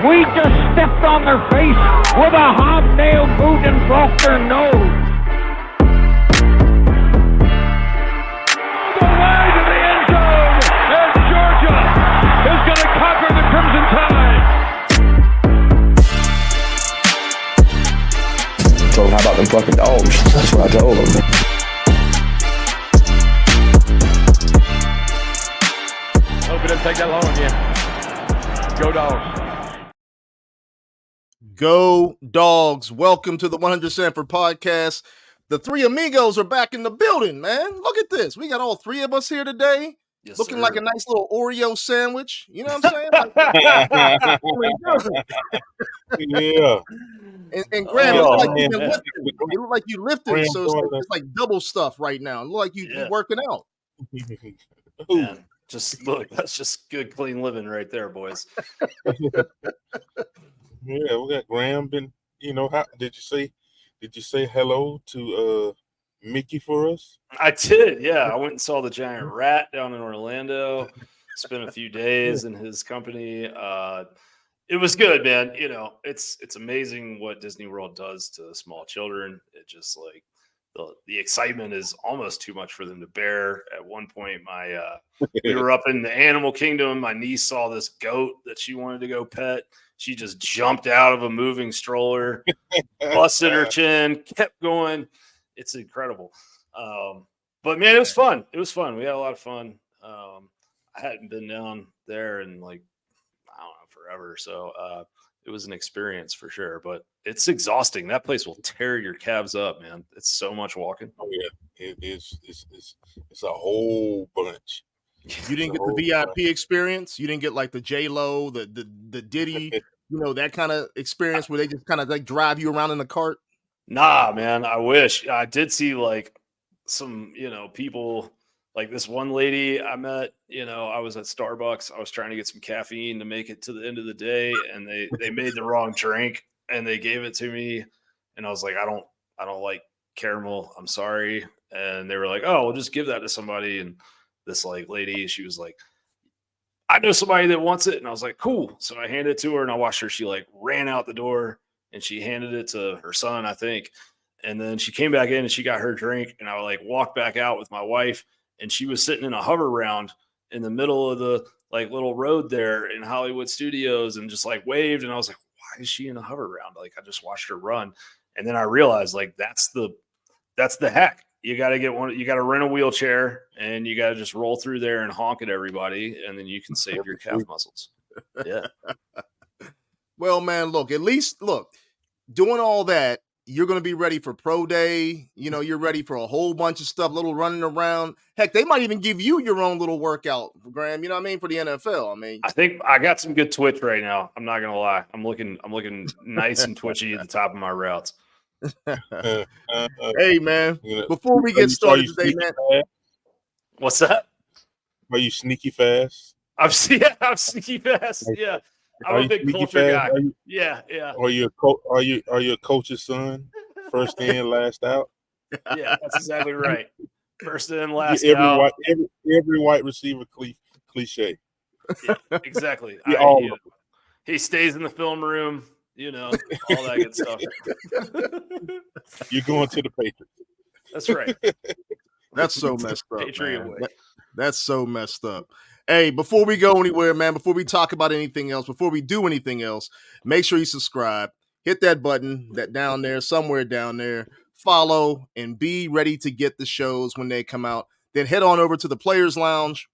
We just stepped on their face with a hobnail boot and broke their nose. The way to the end zone, and Georgia is going to conquer the Crimson Tide. So how about them fucking dogs? That's what I told them. Hope it didn't take that long again. Go Dogs. Go Dogs. Welcome to the 100 Sanford podcast. The three amigos are back in the building, man. Look at this. We got all three of us here today. Yes, looking sir. like a nice little Oreo sandwich. You know what I'm saying? Yeah. And Graham, it look like you've been man. lifting. You look like you lifting, Graham so it's like double stuff right now. It look like you working out. Man, just look, that's just good, clean living right there, boys. Yeah, we got Graham. Been, how did you say hello to Mickey for us? I did, yeah. I went and saw the giant rat down in Orlando. Spent a few days in his company. It was good, man. It's amazing what Disney World does to small children. It just like the excitement is almost too much for them to bear. At one point, we were up in the animal kingdom. My niece saw this goat that she wanted to go pet. She just jumped out of a moving stroller, busted her chin, kept going. It's incredible. But man, it was fun. It was fun. We had a lot of fun. I hadn't been down there in I don't know, forever. So it was an experience for sure, but it's exhausting. That place will tear your calves up, man. It's so much walking. Oh yeah, it is. It's a whole bunch. You didn't get the VIP experience. You didn't get like the J-Lo, the Diddy, that kind of experience where they just kind of like drive you around in the cart. Nah, man. I wish. I did see like some, people like this one lady I met. I was at Starbucks. I was trying to get some caffeine to make it to the end of the day, and they made the wrong drink and they gave it to me, and I was like, I don't like caramel. I'm sorry. And they were like, oh, we'll just give that to somebody. And this lady, she was like, I know somebody that wants it. And I was like, cool. So I handed it to her and I watched her. She ran out the door and she handed it to her son, I think. And then she came back in and she got her drink. And I walked back out with my wife, and she was sitting in a hover round in the middle of the little road there in Hollywood Studios and just waved. And I was like, why is she in a hover round? I just watched her run. And then I realized that's the hack. You got to get one. You got to rent a wheelchair, and you got to just roll through there and honk at everybody, and then you can save your calf muscles. Yeah. Well, man, look, doing all that, you're going to be ready for pro day. You're ready for a whole bunch of stuff, little running around. Heck, they might even give you your own little workout, Graham. You know what I mean? For the NFL. I think I got some good twitch right now. I'm not going to lie. I'm looking nice and twitchy at the top of my routes. Hey, man, before we get started today, man. Fast? What's that? Are you sneaky fast? I'm sneaky fast. Yeah. I'm a big culture guy. Yeah. Are you a coach's son? First in, last out? Yeah, that's exactly right. First in, last out. Every white receiver cliche. Yeah, exactly. He stays in the film room. All that good stuff. You're going to the Patriots. That's right. That's so messed up. Patriot way. That's so messed up. Hey, before we go anywhere, man, before we talk about anything else, before we do anything else, make sure you subscribe. Hit that button that down there, somewhere down there. Follow and be ready to get the shows when they come out. Then head on over to the Players Lounge.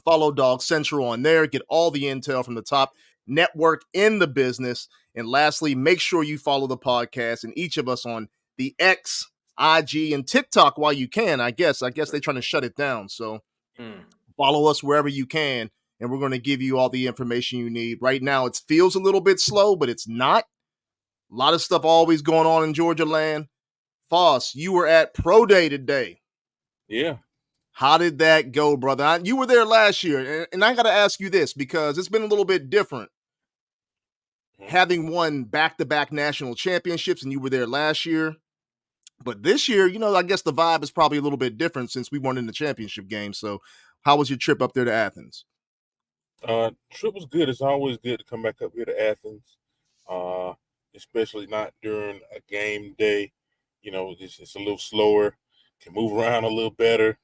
Follow Dawgs Central on there. Get all the intel from the top network in the business. And lastly, make sure you follow the podcast and each of us on the X, IG, and TikTok while you can. I guess they're trying to shut it down. So follow us wherever you can, and we're going to give you all the information you need. Right now, it feels a little bit slow, but it's not. A lot of stuff always going on in Georgia land. Foss, you were at Pro Day today. Yeah. How did that go, brother? You were there last year, and I got to ask you this because it's been a little bit different. Having won back-to-back national championships, and you were there last year. But this year, I guess the vibe is probably a little bit different since we weren't in the championship game. So how was your trip up there to Athens? Trip was good. It's always good to come back up here to Athens, uh, especially not during a game day. It's a little slower, can move around a little better.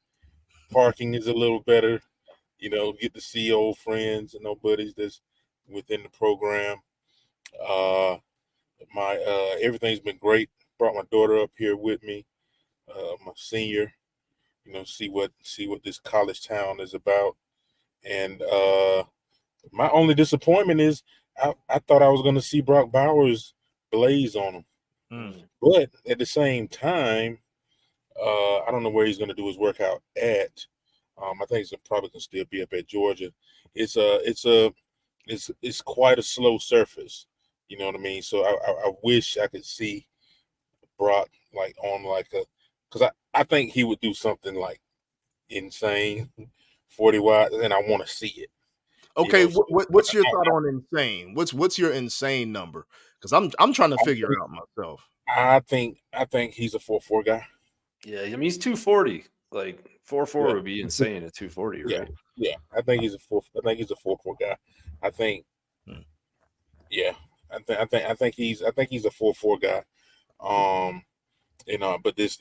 Parking is a little better. Get to see old friends and old buddies that's within the program. Uh, my Everything's been great. Brought my daughter up here with me, my senior. See what this college town is about. And my only disappointment is I thought I was going to see Brock Bowers blaze on him, but at the same time, I don't know where he's going to do his workout at. I think he's probably going to still be up at Georgia. It's quite a slow surface. You know what I mean? So I wish I could see Brock like on like a, because I think he would do something like insane 40 wide, and I want to see it. Okay, what's your thought on insane? What's your insane number? Because I'm trying to figure it out myself. I think he's a 4.4 guy. Yeah, I mean he's 240. Like 4.4 would be insane at 240, right? Yeah. I think he's a 4.4 guy. I think. Yeah, I think he's a 4.4 guy. But this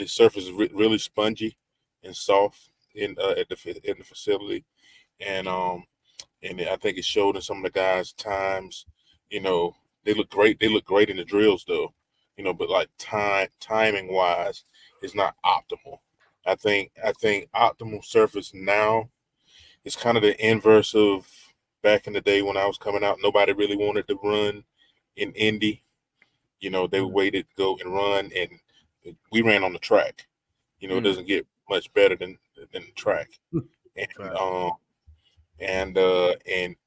surface is really spongy and soft in the facility, and I think it showed in some of the guys' times. They look great. They look great in the drills, though. But like timing wise, it's not optimal. I think optimal surface now is kind of the inverse of back in the day when I was coming out. Nobody really wanted to run in Indy. They waited to go and run, and we ran on the track. It doesn't get much better than the track. And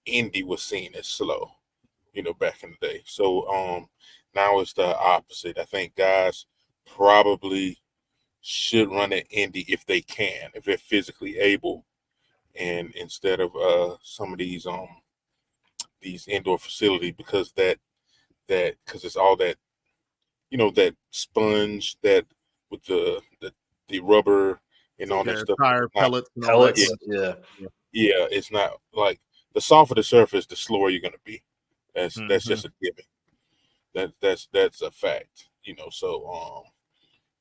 Indy was seen as slow, back in the day. So now it's the opposite. I think guys probably should run at Indy if they can, if they're physically able, and instead of some of these indoor facilities, because it's all that that sponge that with the rubber and all that stuff. Tire pellets and all that. Yeah, it's not like the softer the surface, the slower you're gonna be. That's just a given. That's a fact. So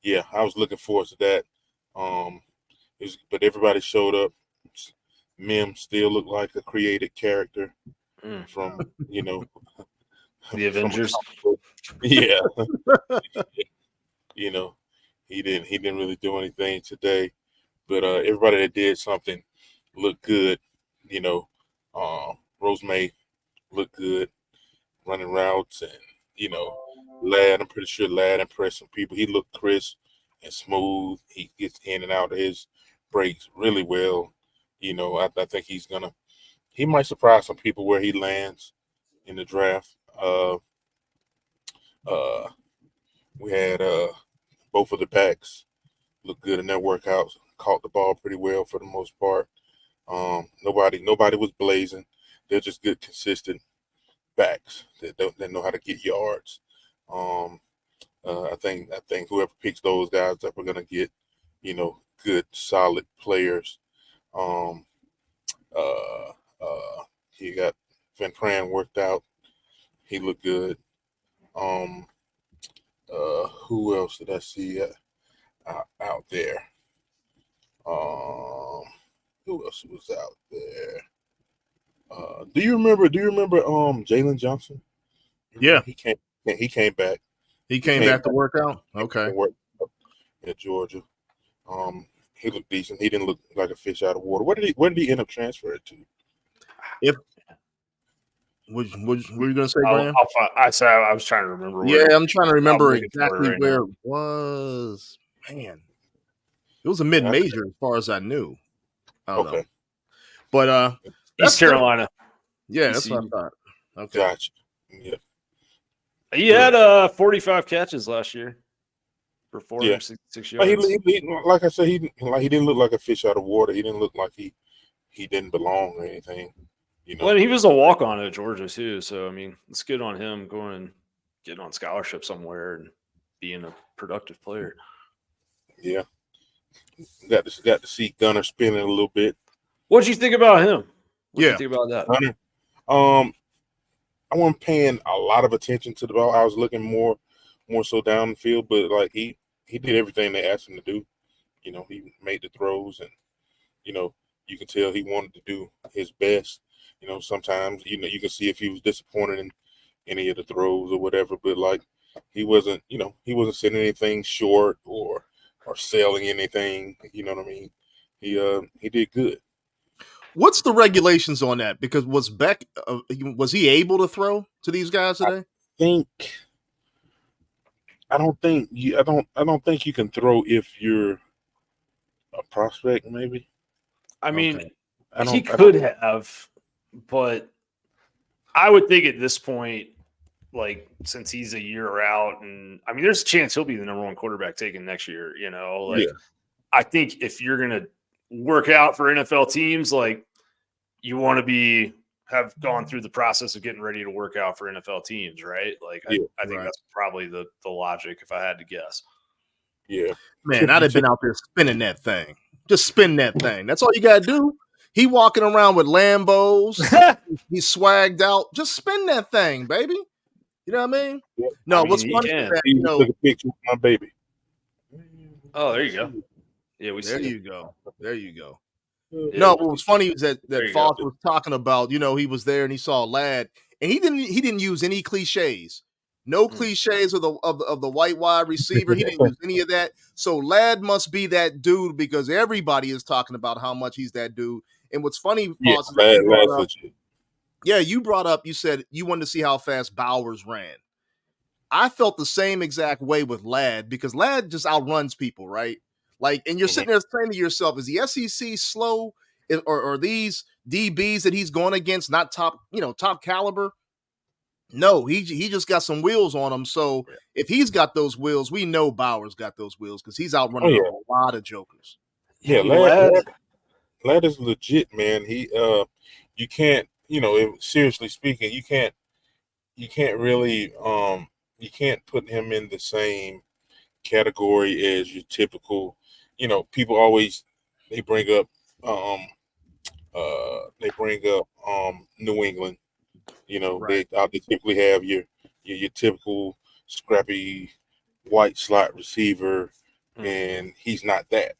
yeah, I was looking forward to that. But everybody showed up. Mim still looked like a created character from the Avengers. Yeah. He didn't really do anything today, but everybody that did something looked good. Rosemary looked good running routes, and Ladd. I'm pretty sure Ladd impressed some people. He looked crisp and smooth. He gets in and out of his breaks really well. I think he might surprise some people where he lands in the draft. We had both of the backs look good in their workouts, caught the ball pretty well for the most part. Nobody was blazing. They're just good, consistent backs that know how to get yards. I think whoever picks those guys up are gonna get, good, solid players. He got Van Pran worked out. He looked good. Who else did I see out there? Who else was out there? Do you remember Jalen Johnson? Yeah, he came back. He came back to work out. Okay. At Georgia. He looked decent. He didn't look like a fish out of water. Where did he end up transferring to? What were you gonna say, Graham? I was trying to remember. I'm trying to remember exactly where it was. Man, it was a mid-major as far as I knew. I don't know. But East Carolina. Yeah, that's what I thought. Okay. Gotcha. Yeah. He had 45 catches last year for 466 yards. Like I said, he didn't look like a fish out of water. He didn't look like he didn't belong or anything. Well, he was a walk-on at Georgia too, so I mean, it's good on him going and getting on scholarship somewhere and being a productive player. Yeah, got to see Gunner spinning a little bit. What'd you think about him? What do you think about that? Hunter, I wasn't paying a lot of attention to the ball. I was looking more so down the field, but like he did everything they asked him to do. You know, he made the throws, and you know, you can tell he wanted to do his best. You know, sometimes you can see if he was disappointed in any of the throws or whatever, but like he wasn't sending anything short or selling anything. You know what I mean? He did good. What's the regulations on that? Because was he able to throw to these guys today? I don't think you can throw if you're a prospect. Maybe. I mean, Okay. he could have, but I would think at this point, like since he's a year out, and I mean, there's a chance he'll be the number one quarterback taken next year. You know, like Yeah. I think if you're gonna work out for NFL teams, like you want to have gone through the process of getting ready to work out for NFL teams, right? Like I think that's probably the logic if I had to guess. Yeah, Man, I'd have been out there spinning that thing. Just spin that thing. That's all you gotta do. He walking around with Lambos. He's swagged out. Just spin that thing, baby. You know what I mean? Yeah. No, I mean, what's he funny can. is that, he took a picture with my baby. Oh, there you go. Yeah, there you go. There you go. Yeah. No, what was funny is that There you Fox go. was talking about, he was there and he saw Ladd, and he didn't use any cliches. No cliches of the white wide receiver. He didn't use any of that. So Ladd must be that dude because everybody is talking about how much he's that dude. And what's funny, Fox, is that you brought up, you said you wanted to see how fast Bowers ran. I felt the same exact way with Ladd because Ladd just outruns people, right? Like, and you're sitting there saying to yourself, is the SEC slow, or these DBs that he's going against not top caliber? No, he just got some wheels on him. So if he's got those wheels, we know Bowers got those wheels because he's outrunning a lot of jokers. Yeah, Ladd is legit, man. He you can't, seriously speaking, you can't really you can't put him in the same category as your typical, people always they bring up New England. Right. They typically have your typical scrappy white slot receiver, and he's not that.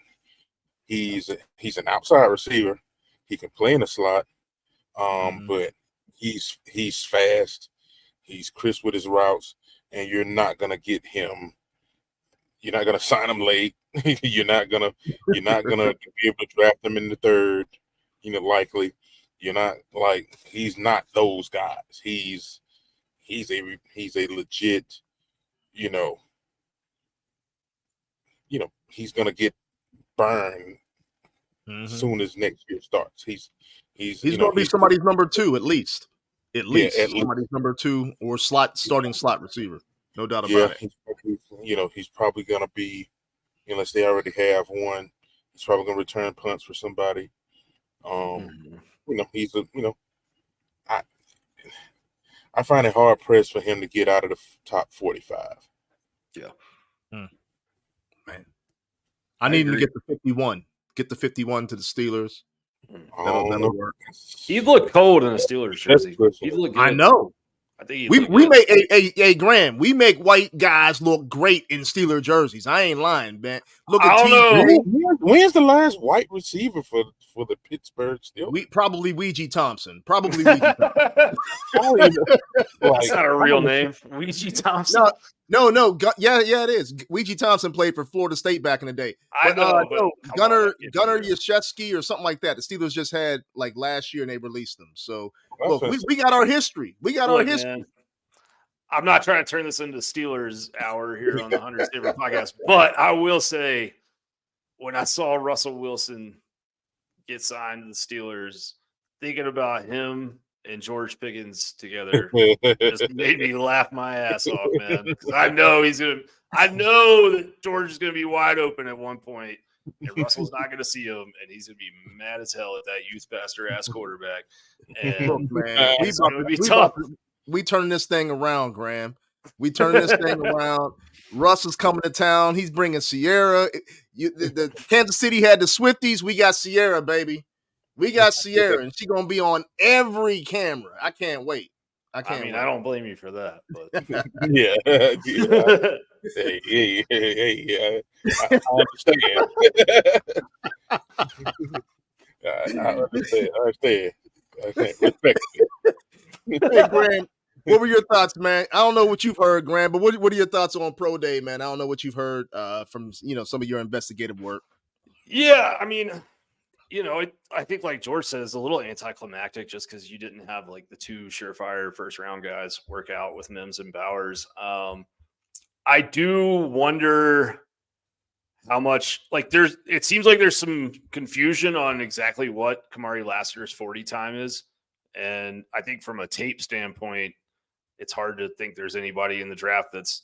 He's an outside receiver. He can play in the slot, but he's fast. He's crisp with his routes, and you're not gonna get him. You're not gonna sign him late. You're not gonna be able to draft him in the third. Likely. You're not he's not those guys. He's a legit. He's gonna get burned soon as next year starts. He's gonna be somebody's number two at least. At least at somebody's number two or starting slot receiver. No doubt about it. He's probably gonna be, unless they already have one, he's probably gonna return punts for somebody. I find it hard pressed for him to get out of the top 45. Yeah. Man. I need him to get the 51. Get the 51 to the Steelers. That'll work. He'd look cold in a Steelers jersey. He'd look good. I know. I think we make a Graham. We make white guys look great in Steeler jerseys. I ain't lying, man. Look at When's the last white receiver for the Pittsburgh Steelers? Probably Ouija Thompson. Probably Ouija Thompson. That's not a real name. Ouija Thompson. No. Yeah, it is. Ouija Thompson played for Florida State back in the day. But Gunnar Yashevsky or something like that. The Steelers just had last year and they released them. So look, we got our history. We got our history. Man, I'm not trying to turn this into Steelers hour here on the 100 Saver podcast, but I will say when I saw Russell Wilson get signed to the Steelers, thinking about him and George Pickens together just made me laugh my ass off, man. Because I know that George is gonna be wide open at one point, and Russell's not gonna see him, and he's gonna be mad as hell at that youth pastor ass quarterback. And look, man, it's gonna be tough. We turning this thing around, Graham. We turning this thing around. Russ is coming to town. He's bringing Sierra. The Kansas City had the Swifties. We got Sierra, baby. We got Sierra, and she's gonna be on every camera. I can't wait. I can't wait. I don't blame you for that, but Yeah, yeah. Hey, I understand. I understand. I understand. Respect Hey, Graham, what were your thoughts, man? I don't know what you've heard, Graham, but what are your thoughts on Pro Day, man? I don't know what you've heard from some of your investigative work. yeah, I think like George said, it's a little anticlimactic just because you didn't have like the two surefire first round guys work out with Mims and Bowers. I do wonder how much it seems like there's some confusion on exactly what Kamari Lassiter's 40 time is. And I think from a tape standpoint, it's hard to think there's anybody in the draft that's,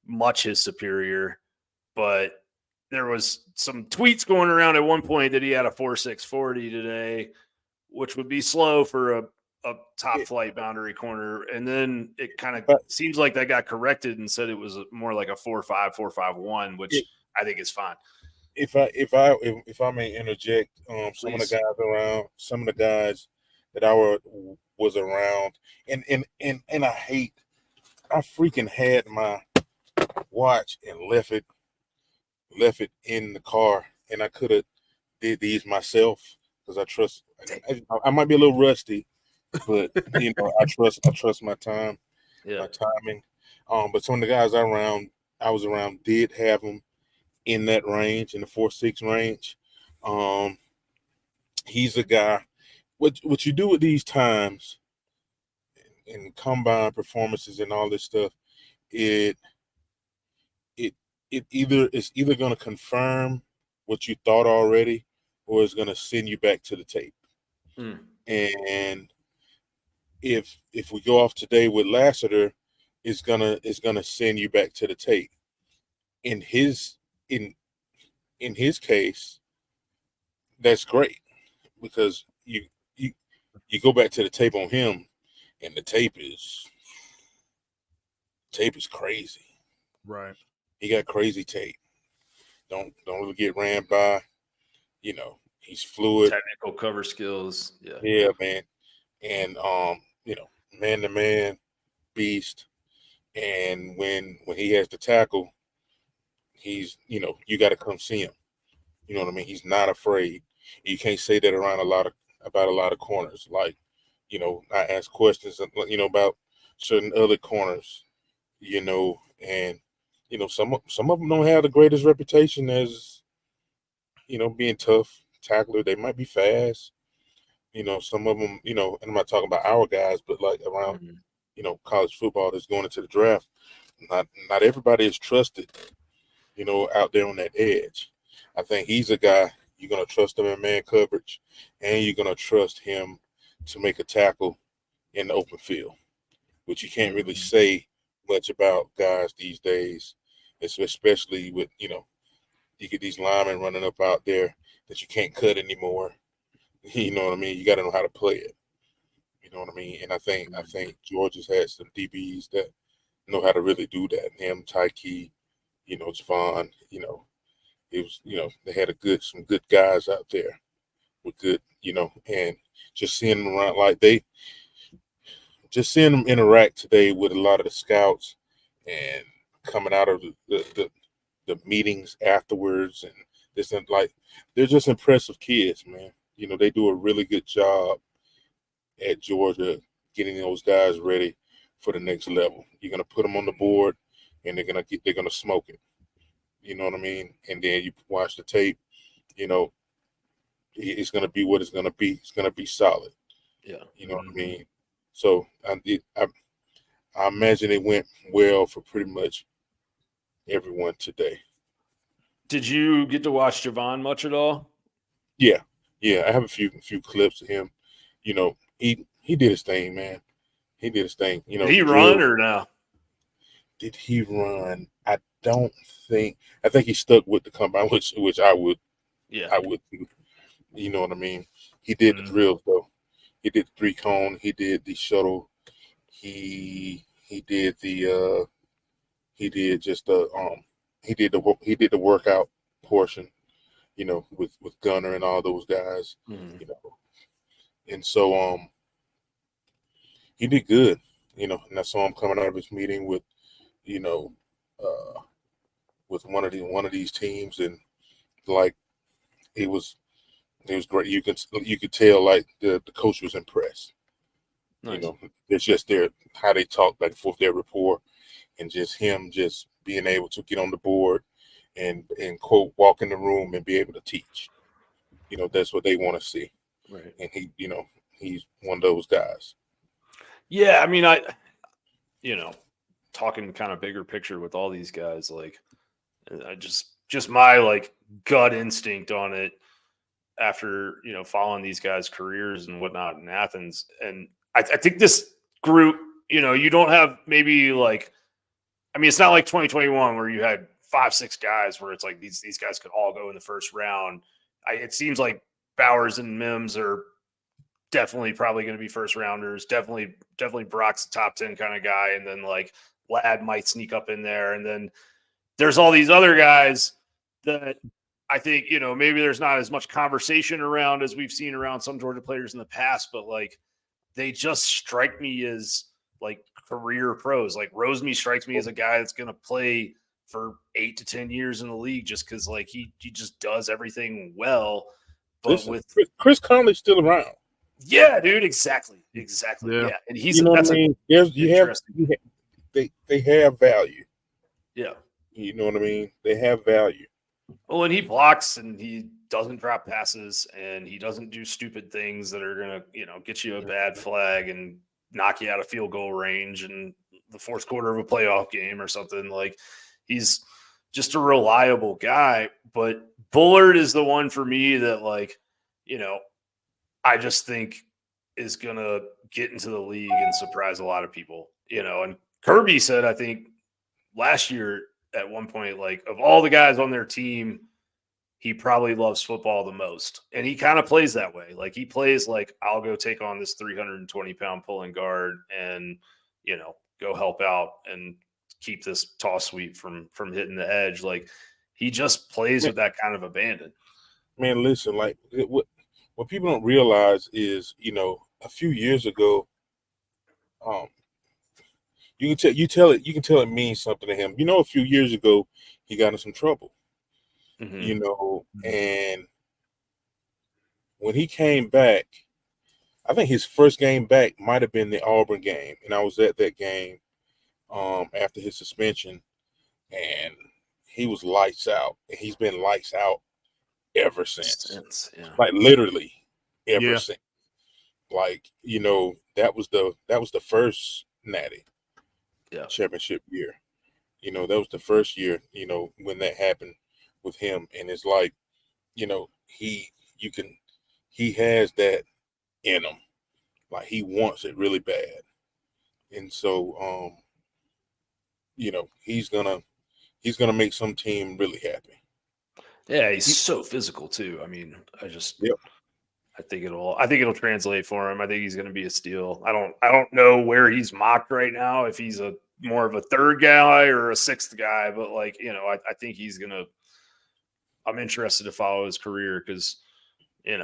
much his superior. But there was some tweets going around at one point that he had a 4.6 40 today, which would be slow for a top flight boundary corner. And then it kind of seems like that got corrected and said it was more like a 4.5, 4.51, which I think is fine. If I may interject, some of the guys that I was around, and I freaking had my watch and left it in the car, and I could have did these myself because I trust. I might be a little rusty, but I trust my time, my timing. But some of the guys I was around did have them in that range, in the 4.6 range. He's a guy. What you do with these times in combine performances and all this stuff, it's either going to confirm what you thought already, or it's going to send you back to the tape. And if we go off today with Lassiter, it's gonna send you back to the tape. In his case, that's great because you go back to the tape on him, and the tape is crazy. Right. He got crazy tape. Don't really get ran by. He's fluid. Technical cover skills. Yeah, man. And man to man, beast. And when he has to tackle, he's you got to come see him. You know what I mean? He's not afraid. You can't say that around about a lot of corners. Like, I ask questions, about certain other corners, and some of them don't have the greatest reputation as, being tough tackler. They might be fast. Some of them, and I'm not talking about our guys, but like around, college football that's going into the draft. Not everybody is trusted, out there on that edge. I think he's a guy you're going to trust him in man coverage, and you're going to trust him to make a tackle in the open field, which you can't really say much about guys these days, especially with, you get these linemen running up out there that you can't cut anymore. You know what I mean? You got to know how to play it. You know what I mean? And I think George has had some DBs that know how to really do that. Him, Tyke, Javon, it was, they had some good guys out there with good, and just seeing them around, seeing them interact today with a lot of the scouts and coming out of the meetings afterwards, and this, and they're just impressive kids, man. They do a really good job at Georgia getting those guys ready for the next level. You're gonna put them on the board, and they're gonna smoke it. You know what I mean? And then you watch the tape. It's gonna be what it's gonna be. It's gonna be solid. Yeah. You know what I mean? So I imagine it went well for pretty much everyone today. Did you get to watch Javon much at all? Yeah. I have a few clips of him. He did his thing, man. He did his thing. Did he run or no? Did he run? I think he stuck with the combine, which I would. Yeah, I would. You know what I mean? He did the drills though. He did the 3-cone. He did the shuttle. He did the he did the workout portion. with Gunner and all those guys, Mhm. and so he did good, and I saw him coming out of his meeting with, with one of these teams, and like it was great. You could tell like the coach was impressed. Nice. It's just how they talk back and forth, their rapport, and just him just being able to get on the board and quote walk in the room and be able to teach. That's what they want to see. Right. And he's one of those guys. Yeah, I mean, talking kind of bigger picture with all these guys, like I just my like gut instinct on it after following these guys' careers and whatnot in Athens, and I think this group, you don't have maybe like, I mean, it's not like 2021 where you had 5-6 guys where it's like these guys could all go in the first round. It seems like Bowers and Mims are definitely probably going to be first rounders. Definitely Brock's a top 10 kind of guy, and then like Ladd might sneak up in there, and then there's all these other guys that I think, maybe there's not as much conversation around as we've seen around some Georgia players in the past, but like they just strike me as like career pros. Like Rosemy strikes me as a guy that's going to play for 8 to 10 years in the league just because like he just does everything well. But Listen, with Chris Conley's still around. Yeah, dude, exactly. Yeah. And he's You know what that's I mean? They have value. Yeah. You know what I mean? They have value. Well, and he blocks and he doesn't drop passes and he doesn't do stupid things that are gonna, get you a bad flag and knock you out of field goal range in the fourth quarter of a playoff game or something. Like he's just a reliable guy. But Bullard is the one for me that like, I just think is gonna get into the league and surprise a lot of people. And Kirby said, I think last year at one point, like of all the guys on their team, he probably loves football the most. And he kind of plays that way. Like he plays like, I'll go take on this 320-pound pulling guard and, go help out and keep this toss sweep from hitting the edge. Like he just plays with that kind of abandon. Man, listen, like what people don't realize is, a few years ago, you can tell it means something to him. A few years ago, he got in some trouble. Mm-hmm. And when he came back, I think his first game back might have been the Auburn game, and I was at that game after his suspension, and he was lights out, and he's been lights out ever since. Yeah. Like literally ever Yeah. since. Like, that was the first Natty championship year. That was the first year, when that happened with him. And it's like, he has that in him. Like he wants it really bad. And so he's gonna make some team really happy. Yeah, he's so physical too. I mean, Yep. I think it'll translate for him. I think he's going to be a steal. I don't know where he's mocked right now, if he's a more of a third guy or a sixth guy, but like, I think he's going to, I'm interested to follow his career because, he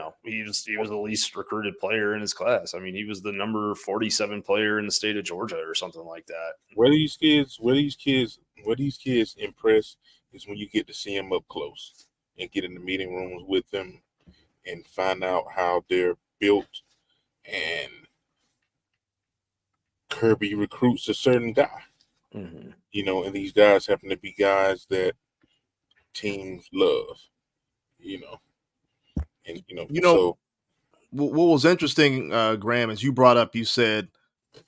was the least recruited player in his class. I mean, he was the number 47 player in the state of Georgia or something like that. Where these kids impress is when you get to see them up close and get in the meeting rooms with them and find out how they're built. And Kirby recruits a certain guy, Mm-hmm. And these guys happen to be guys that teams love, and so what was interesting, Graham, is you brought up, you said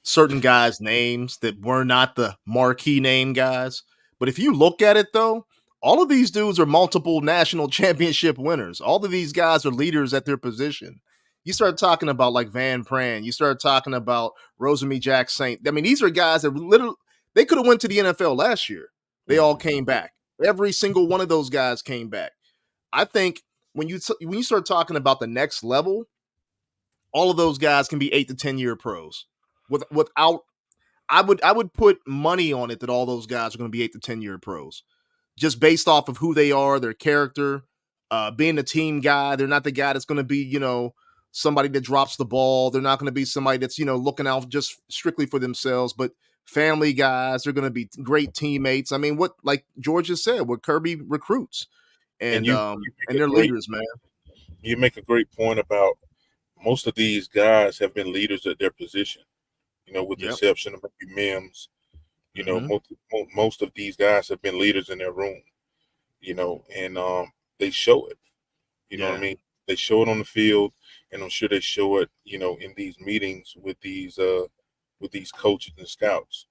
certain guys' names that were not the marquee name guys. But if you look at it, though, all of these dudes are multiple national championship winners. All of these guys are leaders at their position. You start talking about like Van Pran. You start talking about Rosemy Jack Saint. I mean, these are guys that literally, they could have went to the NFL last year. They all came back. Every single one of those guys came back. I think when you start talking about the next level, all of those guys can be 8 to 10 year pros. Without, I would put money on it that all those guys are going to be 8 to 10 year pros, just based off of who they are, their character. being the team guy. They're not the guy that's going to be, somebody that drops the ball. They're not going to be somebody that's, looking out just strictly for themselves, but family guys. They're going to be great teammates. I mean, like George just said, what Kirby recruits, and you they're leaders, man. You make a great point about most of these guys have been leaders at their position, with the exception of maybe Mims. Most of these guys have been leaders in their room, and they show it. You know what I mean? They show it on the field, and I'm sure they show it, in these meetings with these coaches and scouts.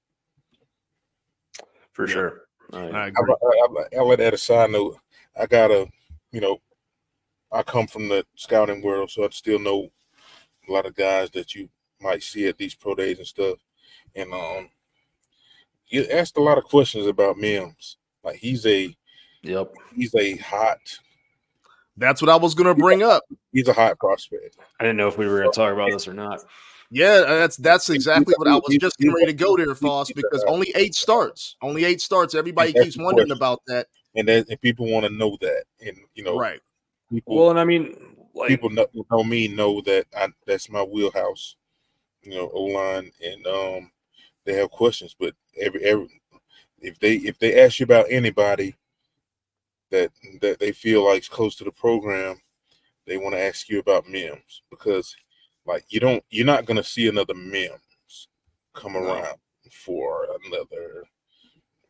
For sure. I agree. I'll let add a side note. I come from the scouting world, so I still know a lot of guys that you might see at these pro days and stuff. And you asked a lot of questions about Mims. Like he's a hot. That's what I was going to bring up. He's a hot prospect. I didn't know if we were going to talk about this or not. Yeah, that's exactly what I was just getting ready to go there, Foss, because only 8 starts. Everybody keeps wondering about that. And people want to know that. And, right. And I mean, like, people know that that's my wheelhouse, O-line, and they have questions. But if they ask you about anybody that they feel like is close to the program, they want to ask you about Mims, because like you're not gonna see another Mims come around for another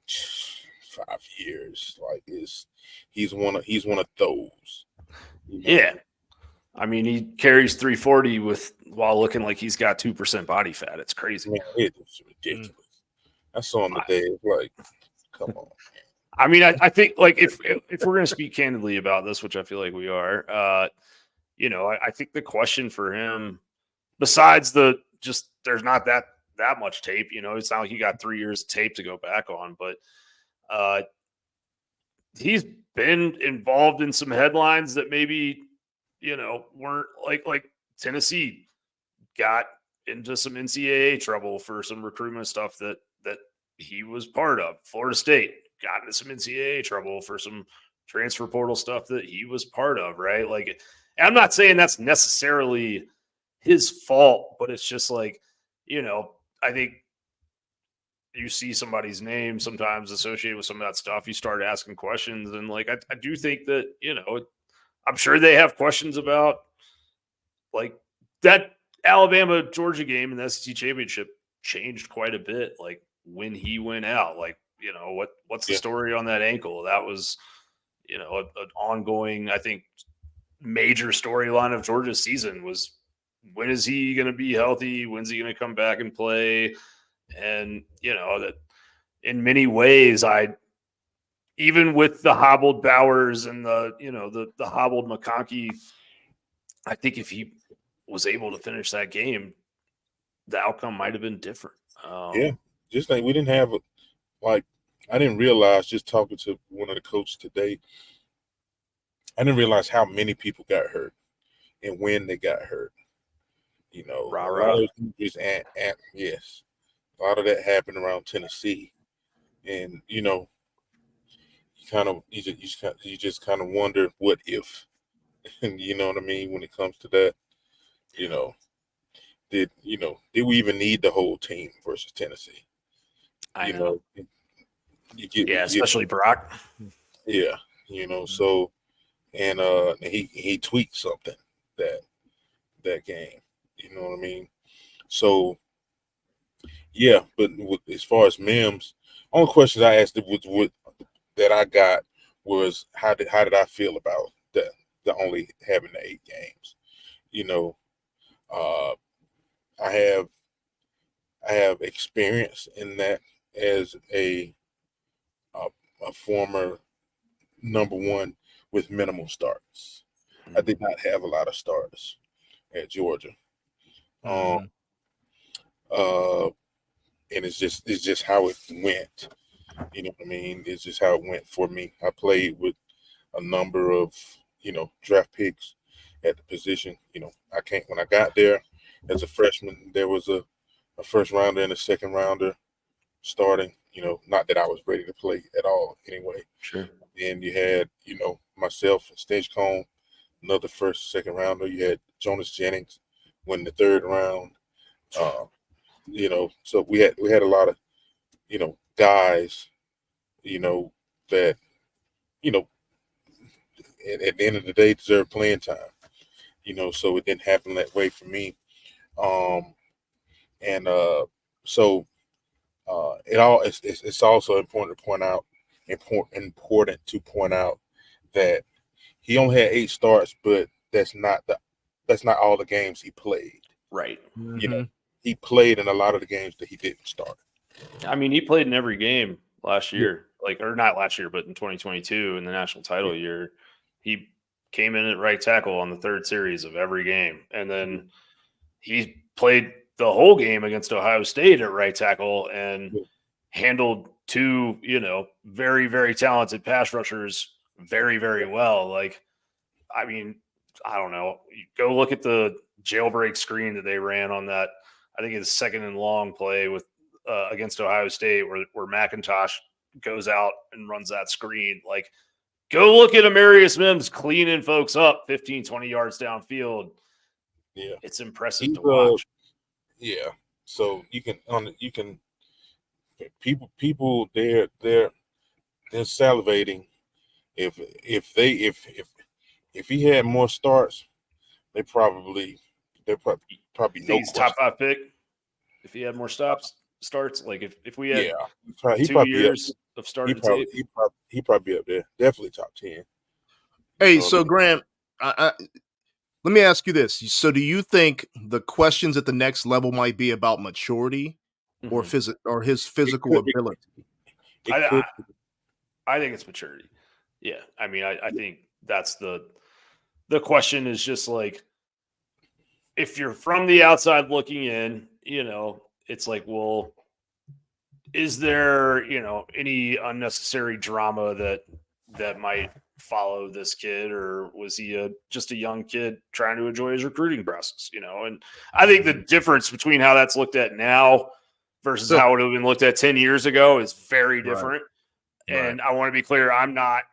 5 years. Like he's one of those. Yeah. I mean, he carries 340 while looking like he's got 2% body fat. It's crazy. Man, it is ridiculous. I saw him today. It's like, come on. I mean, I think like if we're going to speak candidly about this, which I feel like we are, I think the question for him, besides there's not that much tape, it's not like he got 3 years of tape to go back on, but he's been involved in some headlines that maybe, weren't like Tennessee got into some NCAA trouble for some recruitment stuff that he was part of. Florida State got into some NCAA trouble for some transfer portal stuff that he was part of, right? Like, I'm not saying that's necessarily his fault, but it's just like, I think you see somebody's name sometimes associated with some of that stuff, you start asking questions. And like, I do think that, I'm sure they have questions about like that Alabama-Georgia game in the SEC championship changed quite a bit. Like when he went out, like, what's the story on that ankle? That was, an ongoing, I think, major storyline of Georgia's season was, when is he going to be healthy? When's he going to come back and play? And, that in many ways, even with the hobbled Bowers and the hobbled McConkey, I think if he was able to finish that game, the outcome might have been different. Just like we didn't have I didn't realize, just talking to one of the coaches today, I didn't realize how many people got hurt and when they got hurt. A lot of injuries yes, a lot of that happened around Tennessee, and you just kind of wonder what if, and you know what I mean when it comes to that. Did we even need the whole team versus Tennessee? I know. Especially Brock. Yeah, so, and he tweaked something that game. You know what I mean? So, yeah, but as far as Mims, only questions I asked that I got was how did I feel about the only having the 8 games? I have experience in that as a former number 1 with minimal starts. I did not have a lot of starts at Georgia. And it's just how it went. You know what I mean? It's just how it went for me. I played with a number of, draft picks at the position. When I got there as a freshman, there was a first rounder and a second rounder starting, not that I was ready to play at all anyway. Sure. Then you had, myself and Stinchcomb, another first, second rounder. You had Jonas Jennings win the third round. So we had a lot of, guys, that, at the end of the day deserve playing time. So it didn't happen that way for me. And so it's also important to point out that he only had 8 starts, but that's not all the games he played. Right. Mm-hmm. He played in a lot of the games that he didn't start. I mean, he played in every game last year, or not last year, but in 2022 in the national title year, he came in at right tackle on the third series of every game. And then he played the whole game against Ohio State at right tackle and handled 2, very, very talented pass rushers very, very well. Like, I mean, I don't know. You go look at the jailbreak screen that they ran on that. I think it's second and long play with against Ohio State where McIntosh goes out and runs that screen. Like, go look at Amarius Mims cleaning folks up 15, 20 yards downfield. Yeah. It's impressive to watch. Yeah. So people they're salivating. If he had more starts, they're probably no He's top 5 pick. If he had more starts, like if we had he 2 years of starting tape, he probably up there, definitely top 10. Hey, so Graham, let me ask you this: so, do you think the questions at the next level might be about maturity or his physical ability? I think it's maturity. Yeah, I mean, I think that's the question is just like, if you're from the outside looking in, it's like, well, is there, any unnecessary drama that might follow this kid, or was he just a young kid trying to enjoy his recruiting process? And I think the difference between how that's looked at now versus how it would have been looked at 10 years ago is very different. Right. And I want to be clear, I'm not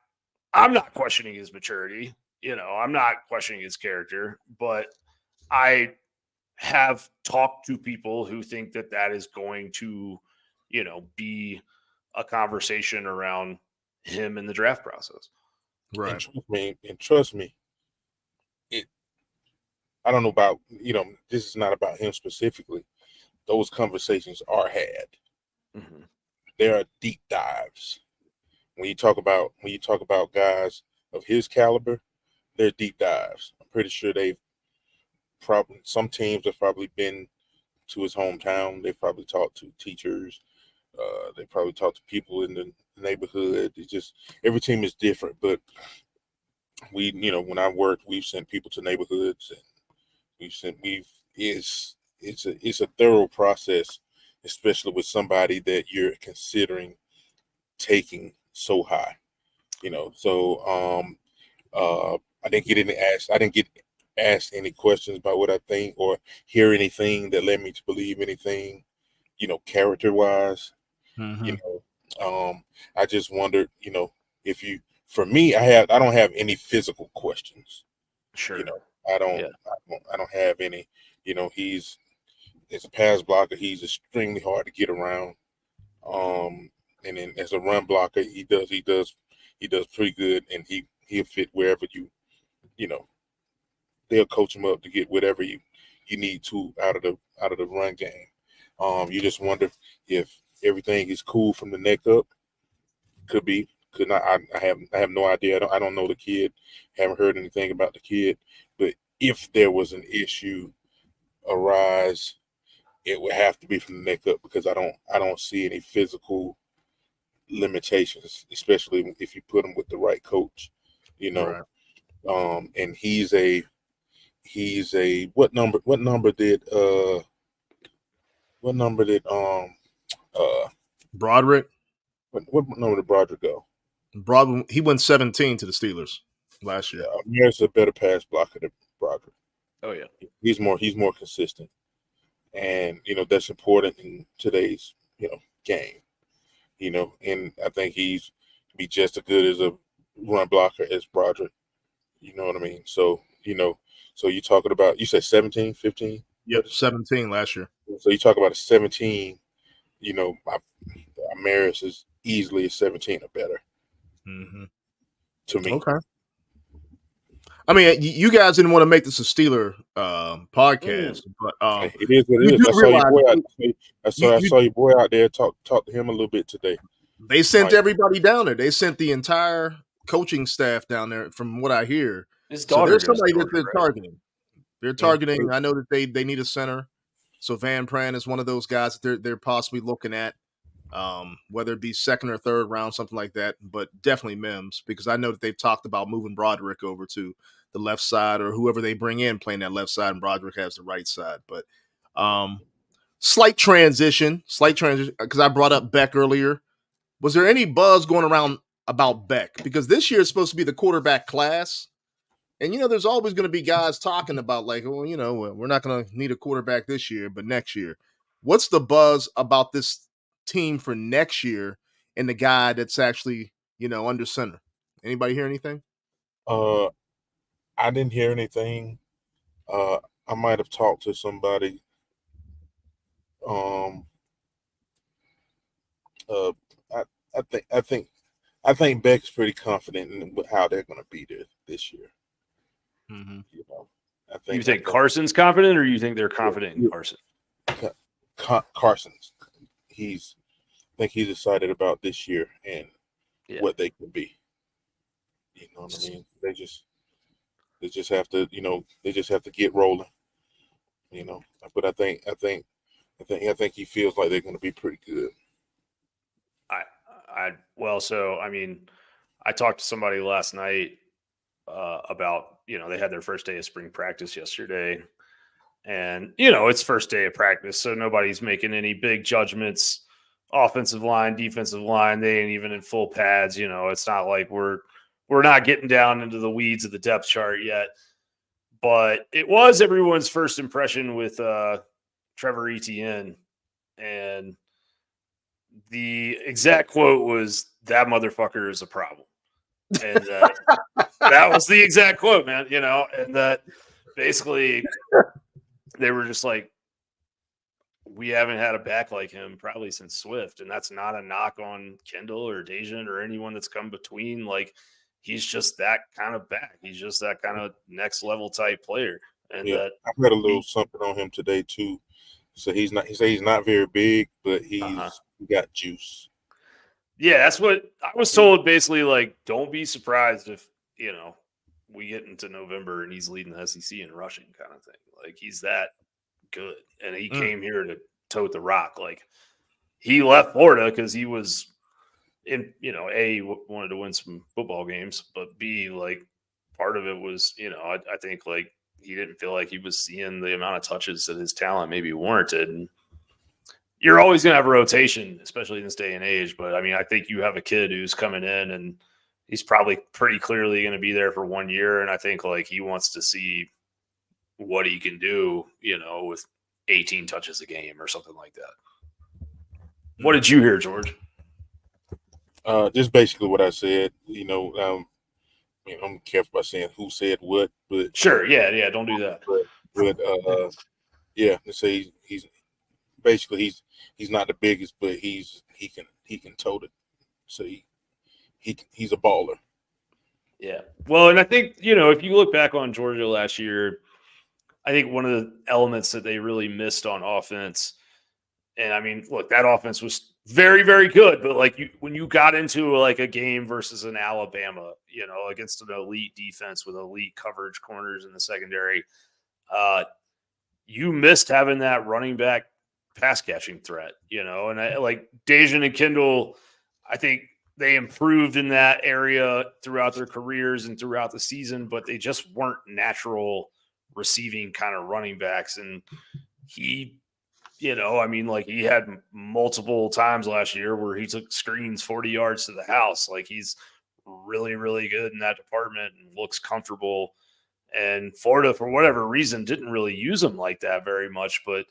questioning his maturity. I'm not questioning his character, but I have talked to people who think that is going to, be a conversation around him in the draft process. Right. And trust me, I don't know about, this is not about him specifically. Those conversations are had. Mm-hmm. There are deep dives. When you talk about guys of his caliber, they're deep dives. I'm pretty sure some teams have probably been to his hometown. They've probably talked to teachers. They probably talked to people in the neighborhood. It's just, every team is different, but when I worked, we've sent people to neighborhoods, and it's a thorough process, especially with somebody that you're considering taking so high, So I didn't get asked any questions about what I think or hear anything that led me to believe anything, character wise. Mm-hmm. I just wondered, for me, I don't have any physical questions. Sure. I don't have any. He's as a pass blocker, he's extremely hard to get around. And then as a run blocker, he does pretty good, and he'll fit wherever they'll coach him up to get whatever you need to out of the run game. You just wonder if everything is cool from the neck up. Could be, could not. I have no idea. I don't know the kid. Haven't heard anything about the kid. But if there was an issue arise, it would have to be from the neck up, because I don't see any physical limitations, especially if you put him with the right coach. Right. And he's a what number did Broderick? What number did Broderick go? He went 17 to the Steelers last year. Amir's a better pass blocker than Broderick. Oh yeah, he's more consistent, and that's important in today's game. And I think he's be just as good as a run blocker as Broderick. You know what I mean? So, so you're talking about, you said 17, 15? Yep, 17 last year. So you talk about a 17, Maris is easily a 17 or better to me. Okay. I mean, you guys didn't want to make this a Steeler podcast, but It is what you it is. do I saw your boy realize I saw your boy out there. Talk to him a little bit today. they sent Like, everybody down there. They sent the entire coaching staff down there, from what I hear. His So daughter there's goes somebody to that they're Georgia, right? targeting. They're targeting. I know that they need a center. So Van Pran is one of those guys that they're possibly looking at, whether it be second or third round, something like that. But definitely Mims, because I know that they've talked about moving Broderick over to the left side, or whoever they bring in playing that left side, and Broderick has the right side. But slight transition, because I brought up Beck earlier. Was there any buzz going around about Beck? Because this year is supposed to be the quarterback class. And, there's always going to be guys talking about, like, well, we're not going to need a quarterback this year, but next year. What's the buzz about this team for next year and the guy that's actually, under center? Anybody hear anything? I didn't hear anything. I might have talked to somebody. I think Beck's pretty confident in how they're going to be there this year. Mm-hmm. You think Carson's confident, or you think they're confident in Carson? Carson's. I think he's excited about this year and what they can be. You know what I mean? They just have to, they just have to get rolling. But I think he feels like they're going to be pretty good. I talked to somebody last night about, they had their first day of spring practice yesterday, and, it's first day of practice. So nobody's making any big judgments, offensive line, defensive line. They ain't even in full pads. It's not like we're not getting down into the weeds of the depth chart yet, but it was everyone's first impression with Trevor Etienne. And the exact quote was, "That motherfucker is a problem." And that was the exact quote, man, and that basically they were just like, we haven't had a back like him probably since Swift. And that's not a knock on Kendall or Dejan or anyone that's come between. Like, he's just that kind of back. He's just that kind of next level type player. And I read a little something on him today too. So he said he's not very big, but he got juice. Yeah, that's what I was told. Basically, like, don't be surprised if, we get into November and he's leading the SEC in rushing, kind of thing. Like, he's that good. And he came here to tote the rock. Like, he left Florida because he was A, wanted to win some football games, but B, like, part of it was, I think, like, he didn't feel like he was seeing the amount of touches that his talent maybe warranted. And you're always going to have a rotation, especially in this day and age. But, I think you have a kid who's coming in and he's probably pretty clearly going to be there for 1 year. And I think, like, he wants to see what he can do, with 18 touches a game or something like that. What did you hear, George? Just basically what I said. I'm careful about saying who said what, but sure, yeah, don't do that. But let's say he's not the biggest, but he can tote it. So he's a baller. Yeah. Well, and I think, if you look back on Georgia last year, I think one of the elements that they really missed on offense, and look, that offense was very, very good, but like when you got into like a game versus an Alabama, against an elite defense with elite coverage corners in the secondary, you missed having that running back pass catching threat, and like Dejan and Kendall, I think they improved in that area throughout their careers and throughout the season, but they just weren't natural receiving kind of running backs. And he, he had multiple times last year where he took screens 40 yards to the house. Like, he's really, really good in that department and looks comfortable. And Florida, for whatever reason, didn't really use him like that very much. But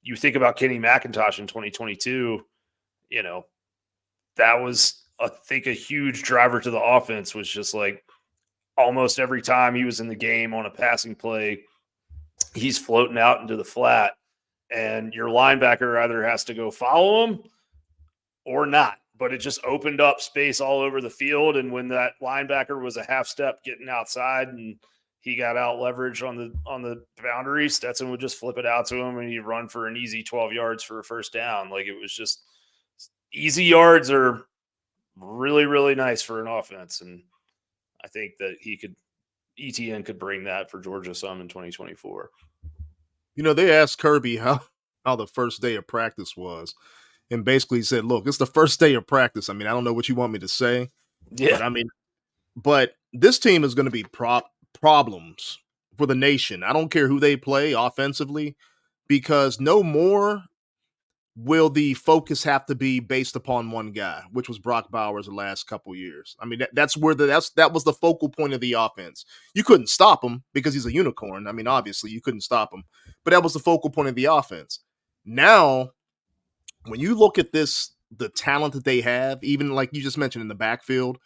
you think about Kenny McIntosh in 2022, that was I think a huge driver to the offense was just like almost every time he was in the game on a passing play, he's floating out into the flat, and your linebacker either has to go follow him or not. But it just opened up space all over the field. And when that linebacker was a half step getting outside and he got out leveraged on the boundary, Stetson would just flip it out to him and he'd run for an easy 12 yards for a first down. Like, it was just easy yards are really, really nice for an offense. And I think that ETN could bring that for Georgia some in 2024. They asked Kirby how the first day of practice was. And basically said, look, it's the first day of practice. I mean, I don't know what you want me to say. Yeah. But this team is going to be problems for the nation. I don't care who they play offensively, because no more will the focus have to be based upon one guy, which was Brock Bowers the last couple years. I mean, that was the focal point of the offense. You couldn't stop him because he's a unicorn. I mean, obviously you couldn't stop him, but that was the focal point of the offense. Now, when you look at the talent that they have, even like you just mentioned in the backfield,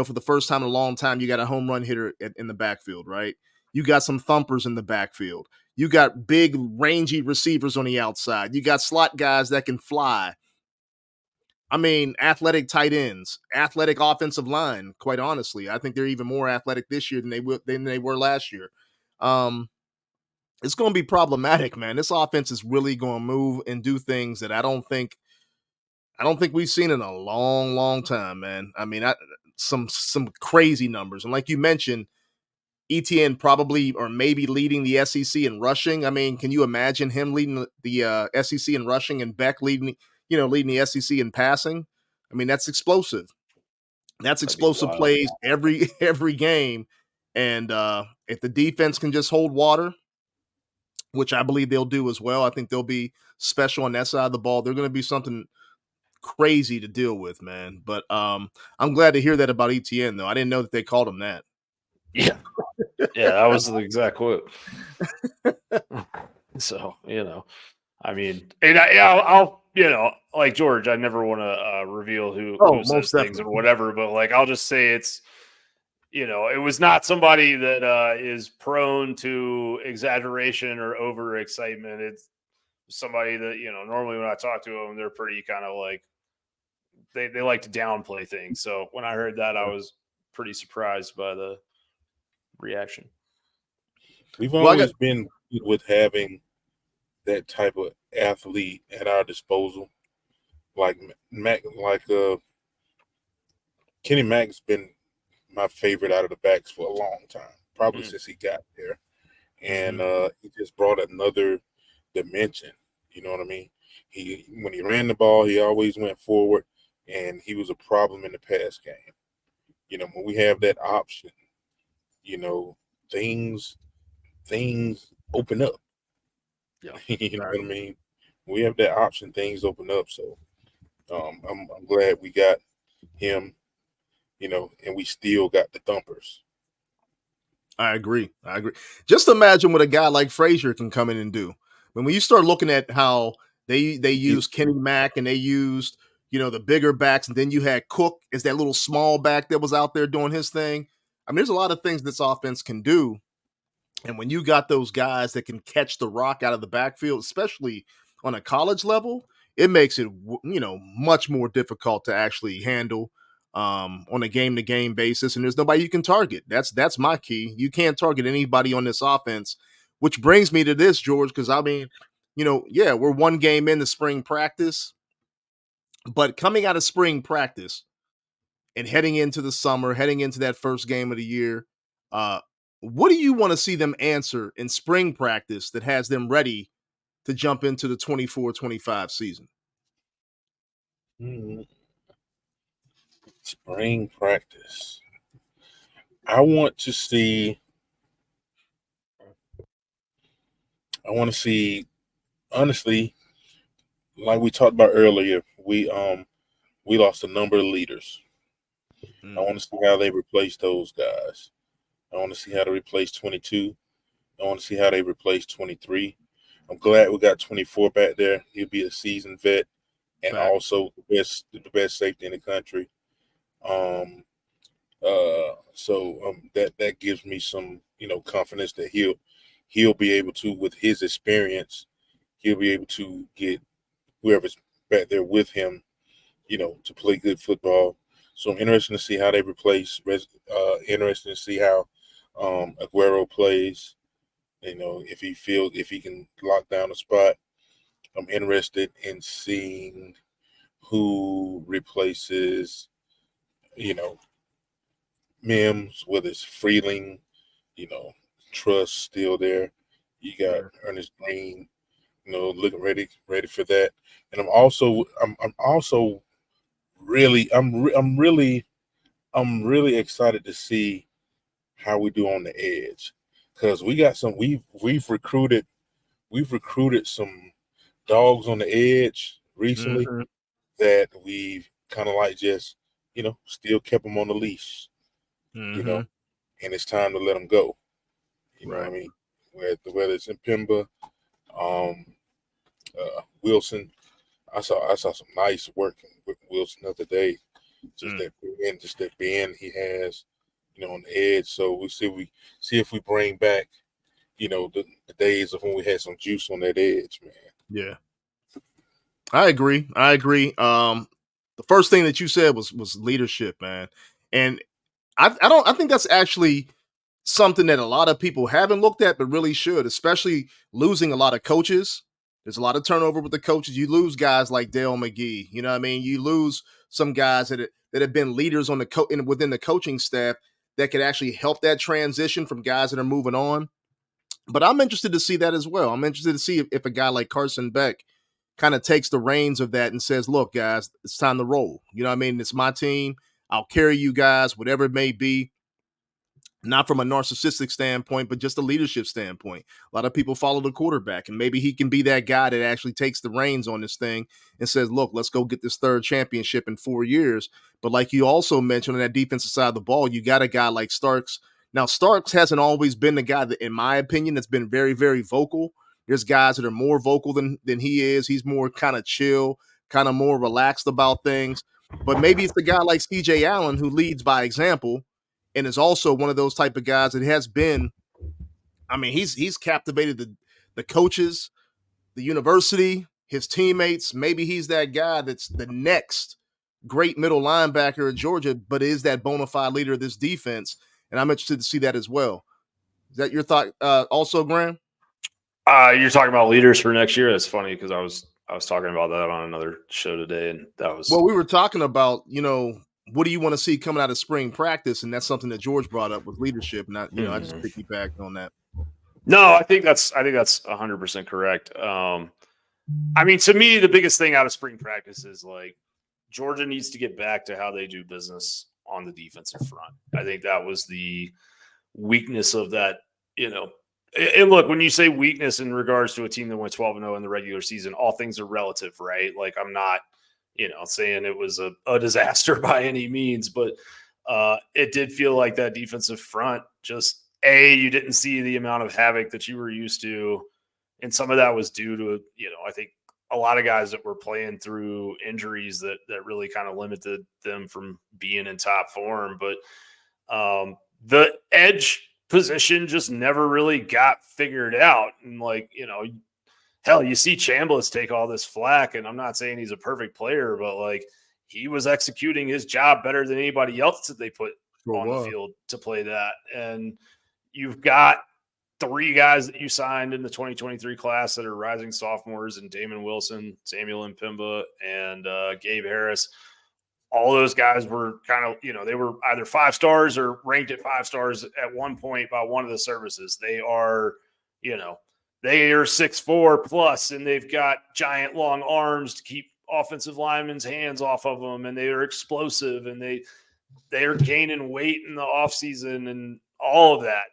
for the first time in a long time, you got a home run hitter in the backfield, right? You got some thumpers in the backfield. You got big, rangy receivers on the outside. You got slot guys that can fly. I mean, athletic tight ends, athletic offensive line, quite honestly. I think they're even more athletic this year than they were last year. It's going to be problematic, man. This offense is really going to move and do things that I don't think we've seen in a long, long time, man. I mean, some crazy numbers. And like you mentioned, ETN probably or maybe leading the SEC in rushing. I mean, can you imagine him leading the SEC in rushing and Beck leading the SEC in passing? I mean, that's explosive. That's explosive plays every game. And if the defense can just hold water, which I believe they'll do as well, I think they'll be special on that side of the ball. They're going to be something crazy to deal with, man. But I'm glad to hear that about ETN, though. I didn't know that they called him that. Yeah. Yeah, that was the exact quote. So, I mean, and I'll like George, I never want to reveal who says things or whatever, but like, I'll just say it's, it was not somebody that is prone to exaggeration or overexcitement. It's somebody that, normally when I talk to them, they're pretty kind of like, they like to downplay things. So when I heard that, I was pretty surprised by the reaction. We've always been with having that type of athlete at our disposal. Like Kenny Mack's been my favorite out of the backs for a long time, probably since he got there. And he just brought another dimension. You know what I mean? When he ran the ball, he always went forward, and he was a problem in the pass game. When we have that option, things open up. Yeah. You know what I mean? We have that option, things open up. So I'm glad we got him, and we still got the thumpers. I agree. Just imagine what a guy like Frazier can come in and do. When you start looking at how they used Kenny Mack and they used, the bigger backs, and then you had Cook as that little small back that was out there doing his thing. I mean, there's a lot of things this offense can do. And when you got those guys that can catch the rock out of the backfield, especially on a college level, it makes it, much more difficult to actually handle on a game-to-game basis. And there's nobody you can target. That's my key. You can't target anybody on this offense, which brings me to this, George, because I mean, we're one game into spring practice, but coming out of spring practice and heading into the summer, heading into that first game of the year, what do you want to see them answer in spring practice that has them ready to jump into the 24-25 season? Spring practice. I want to see, honestly, like we talked about earlier, we lost a number of leaders. I want to see how they replace those guys. I want to see how they replace 22. I want to see how they replace 23. I'm glad we got 24 back there. He'll be a seasoned vet and also the best safety in the country. That gives me some, confidence that he'll be able to, with his experience, he'll be able to get whoever's back there with him, to play good football. So I'm interested to see how they replace. Interested to see how Aguero plays. If he can lock down a spot. I'm interested in seeing who replaces, Mims, whether it's Freeling, Trust still there. You got Ernest Green, looking ready for that. And I'm also really excited to see how we do on the edge, because we've recruited some dogs on the edge recently that we've kind of like just still kept them on the leash, and it's time to let them go. You know what I mean? Whether it's in Pimba, Wilson. I saw some nice work with Wilson the other day. Just that bend he has, on the edge. So we see if we bring back, the days of when we had some juice on that edge, man. Yeah, I agree. The first thing that you said was leadership, man, and I think that's actually something that a lot of people haven't looked at, but really should, especially losing a lot of coaches. There's a lot of turnover with the coaches. You lose guys like Dale McGee. You know what I mean? You lose some guys that have been leaders on within the coaching staff that could actually help that transition from guys that are moving on. But I'm interested to see that as well. I'm interested to see if a guy like Carson Beck kind of takes the reins of that and says, look, guys, it's time to roll. You know what I mean? It's my team. I'll carry you guys, whatever it may be. Not from a narcissistic standpoint, but just a leadership standpoint. A lot of people follow the quarterback, and maybe he can be that guy that actually takes the reins on this thing and says, look, let's go get this third championship in 4 years. But like you also mentioned on that defensive side of the ball, you got a guy like Starks. Now, Starks hasn't always been the guy that, in my opinion, that's been very, very vocal. There's guys that are more vocal than he is. He's more kind of chill, kind of more relaxed about things. But maybe it's the guy like CJ Allen who leads by example and is also one of those type of guys that has been, I mean, he's captivated the coaches, the university, his teammates. Maybe he's that guy that's the next great middle linebacker at Georgia, but is that bona fide leader of this defense. And I'm interested to see that as well. Is that your thought also, Graham? You're talking about leaders for next year? That's funny because I was talking about that on another show today, and that was well, we were talking about, what do you want to see coming out of spring practice, and that's something that George brought up with leadership. Not, I just piggybacked on that. No, I think that's 100% correct. I mean, to me, the biggest thing out of spring practice is like Georgia needs to get back to how they do business on the defensive front. I think that was the weakness of that, And look, when you say weakness in regards to a team that went 12-0 in the regular season, all things are relative, right? Like I'm not, saying it was a disaster by any means, but it did feel like that defensive front just, you didn't see the amount of havoc that you were used to. And some of that was due to, I think a lot of guys that were playing through injuries that really kind of limited them from being in top form. But the edge position just never really got figured out. And hell, you see Chambliss take all this flack, and I'm not saying he's a perfect player, but like he was executing his job better than anybody else that they put on the field to play that. And you've got 3 guys that you signed in the 2023 class that are rising sophomores, and Damon Wilson, Samuel Mpimba, and Gabe Harris. All those guys were kind of, they were either 5 stars or ranked at 5 stars at one point by one of the services. They are, they are 6'4" plus, and they've got giant long arms to keep offensive linemen's hands off of them, and they are explosive, and they are gaining weight in the offseason and all of that.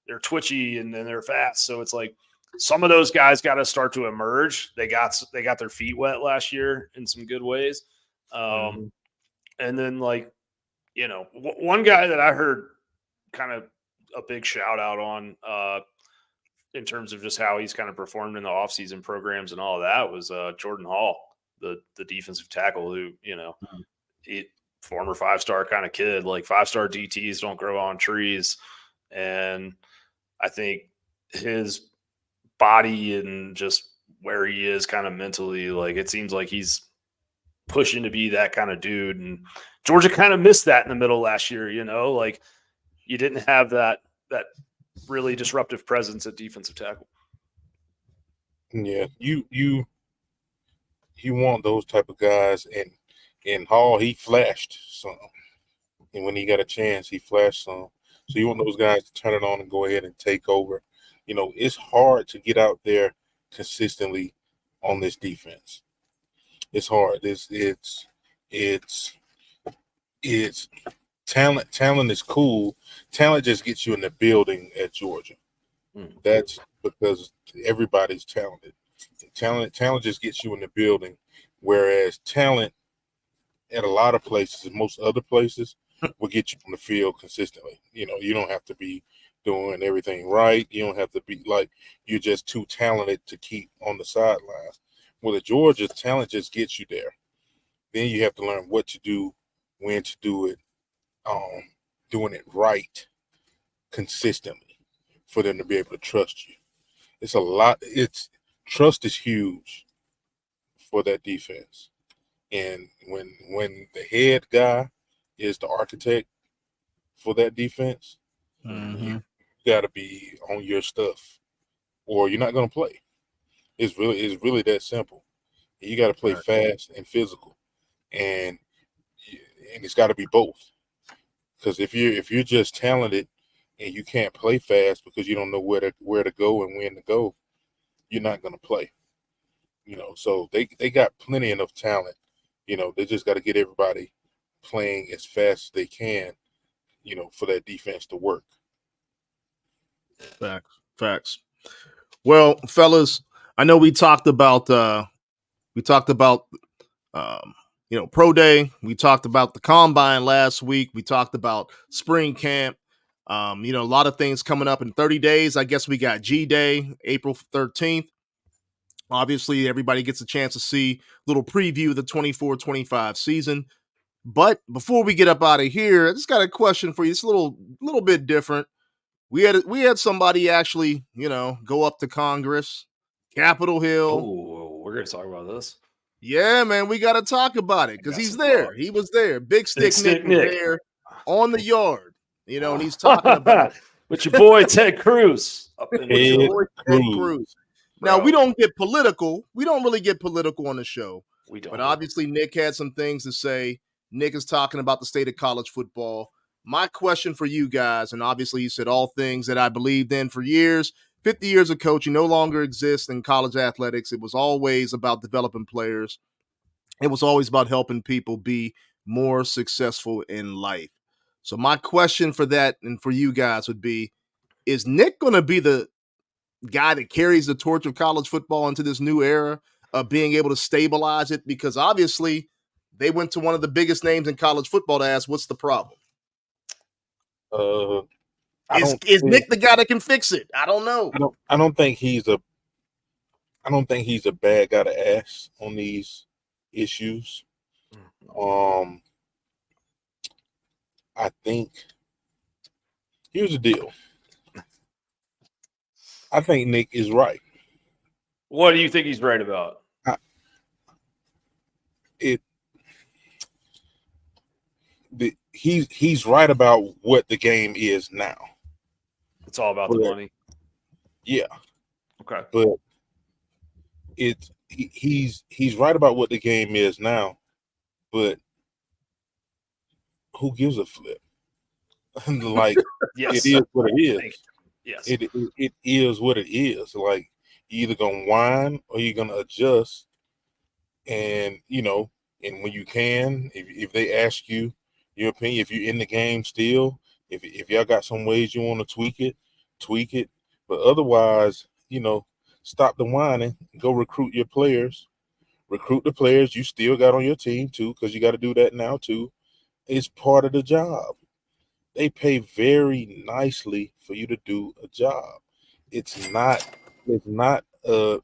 They're twitchy and they're fast. So it's like some of those guys got to start to emerge. They got their feet wet last year in some good ways. And then one guy that I heard kind of a big shout out on in terms of just how he's kind of performed in the offseason programs and all of that was Jordan Hall, the defensive tackle who, former 5-star kind of kid. Like 5-star DTs don't grow on trees. And I think his body and just where he is kind of mentally, like it seems like he's pushing to be that kind of dude. And Georgia kind of missed that in the middle last year, like you didn't have that really disruptive presence at defensive tackle. Yeah, you want those type of guys, and in Hall he flashed some, and when he got a chance, he flashed some. So you want those guys to turn it on and go ahead and take over. It's hard to get out there consistently on this defense. It's hard. It's talent. Talent is cool. Talent just gets you in the building at Georgia. That's because everybody's talented. Talent just gets you in the building, whereas talent at a lot of places, and most other places, will get you on the field consistently. You don't have to be doing everything right. You don't have to be like you're just too talented to keep on the sidelines. Well, at Georgia, talent just gets you there. Then you have to learn what to do, when to do it, doing it right consistently for them to be able to trust you. It's a lot. Trust is huge for that defense. And when the head guy is the architect for that defense, you got to be on your stuff, or you're not going to play. It's really that simple. You got to play fast and physical, and it's got to be both. Because if you're just talented and you can't play fast because you don't know where to go and when to go, you're not going to play. So they got plenty enough talent. They just got to get everybody playing as fast as they can, for that defense to work. Facts. Well, fellas, I know we talked about pro day. We talked about the combine last week. We talked about spring camp. A lot of things coming up in 30 days. I guess we got G Day, April 13th. Obviously, everybody gets a chance to see a little preview of the 24-25 season. But before we get up out of here, I just got a question for you. It's a little bit different. We had somebody actually, go up to Congress, Capitol Hill. Oh, we're gonna talk about this. Yeah, man, we got to talk about it because he's there. He was there. Big Stick Nick was there on the yard, and he's talking about with your boy Ted Cruz. Ted Cruz. Now, we don't get political. We don't really get political on the show. We don't. But obviously, Nick had some things to say. Nick is talking about the state of college football. My question for you guys, and obviously he said all things that I believed in for years, 50 years of coaching no longer exists in college athletics. It was always about developing players. It was always about helping people be more successful in life. So my question for that and for you guys would be, is Nick going to be the guy that carries the torch of college football into this new era of being able to stabilize it? Because obviously they went to one of the biggest names in college football to ask, what's the problem? Is Nick the guy that can fix it? I don't know. I don't think he's a bad guy to ask on these issues. I think here's the deal. I think Nick is right. What do you think he's right about? He's right about what the game is now. It's all about the money. Yeah. Okay. But he's right about what the game is now, but who gives a flip? Like, yes. It is what it is. Yes. It is what it is. Like, you're either gonna whine or you're gonna adjust. And and when you can, if they ask you your opinion, if you're in the game still, if y'all got some ways you want to tweak it. But otherwise, stop the whining. Go recruit your players. Recruit the players you still got on your team too, because you got to do that now too. It's part of the job. They pay very nicely for you to do a job. It's not a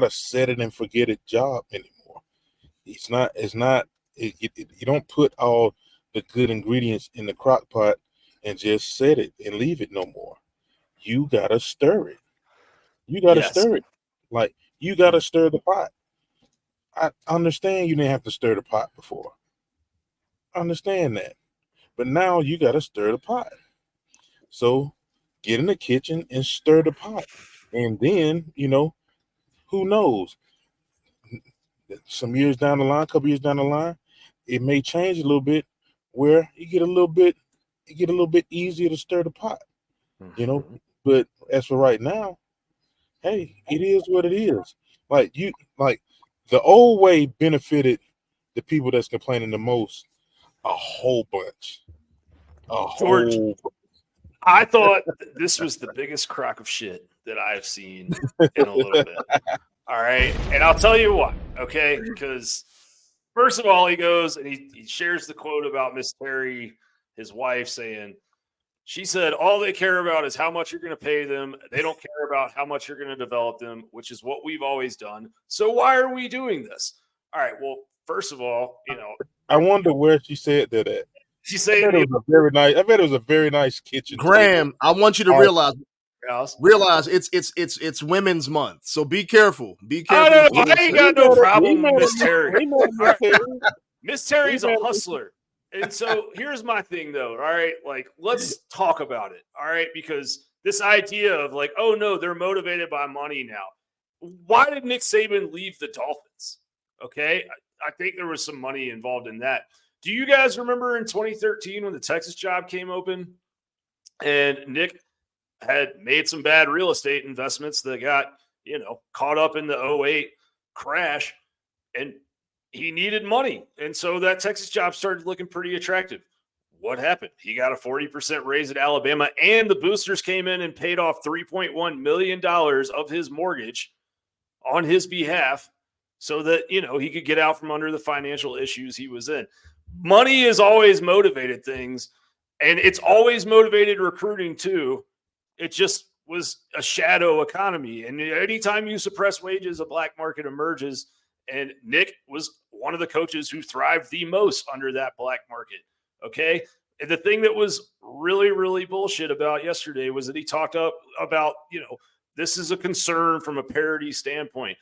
set it and forget it job anymore. It's not You don't put all the good ingredients in the crock pot and just set it and leave it no more. You gotta stir it. You gotta Yes. stir it. Like, you gotta stir the pot. I understand you didn't have to stir the pot before. I understand that. But now you gotta stir the pot. So get in the kitchen and stir the pot. And then, who knows? Some years down the line, a couple years down the line, it may change a little bit where you get a little bit easier to stir the pot, But as for right now, hey, it is what it is. Like the old way benefited the people that's complaining the most a whole bunch. George, I thought this was the biggest crock of shit that I've seen in a little bit. All right. And I'll tell you why. Okay. Because first of all, he goes and he shares the quote about Miss Terry, his wife, saying, she said, all they care about is how much you're going to pay them. They don't care about how much you're going to develop them, which is what we've always done. So why are we doing this? All right. Well, first of all, I wonder where she said that at. She said I bet it was a very nice kitchen. Graham, table. I want you to realize it's Women's Month, so be careful. Be careful. I ain't got no problem with Miss Terry. Miss Terry's a hustler. And so here's my thing, though. All right. Like, let's talk about it. All right. Because this idea of like, oh, no, they're motivated by money now. Why did Nick Saban leave the Dolphins? Okay. I think there was some money involved in that. Do you guys remember in 2013 when the Texas job came open and Nick had made some bad real estate investments that got, caught up in the 2008 crash, and he needed money. And so that Texas job started looking pretty attractive. What happened? He got a 40% raise at Alabama, and the boosters came in and paid off $3.1 million of his mortgage on his behalf so that, he could get out from under the financial issues he was in. Money has always motivated things, and it's always motivated recruiting too. It just was a shadow economy. And anytime you suppress wages, a black market emerges. And Nick was one of the coaches who thrived the most under that black market. Okay. And the thing that was really, really bullshit about yesterday was that he talked about, this is a concern from a parity standpoint.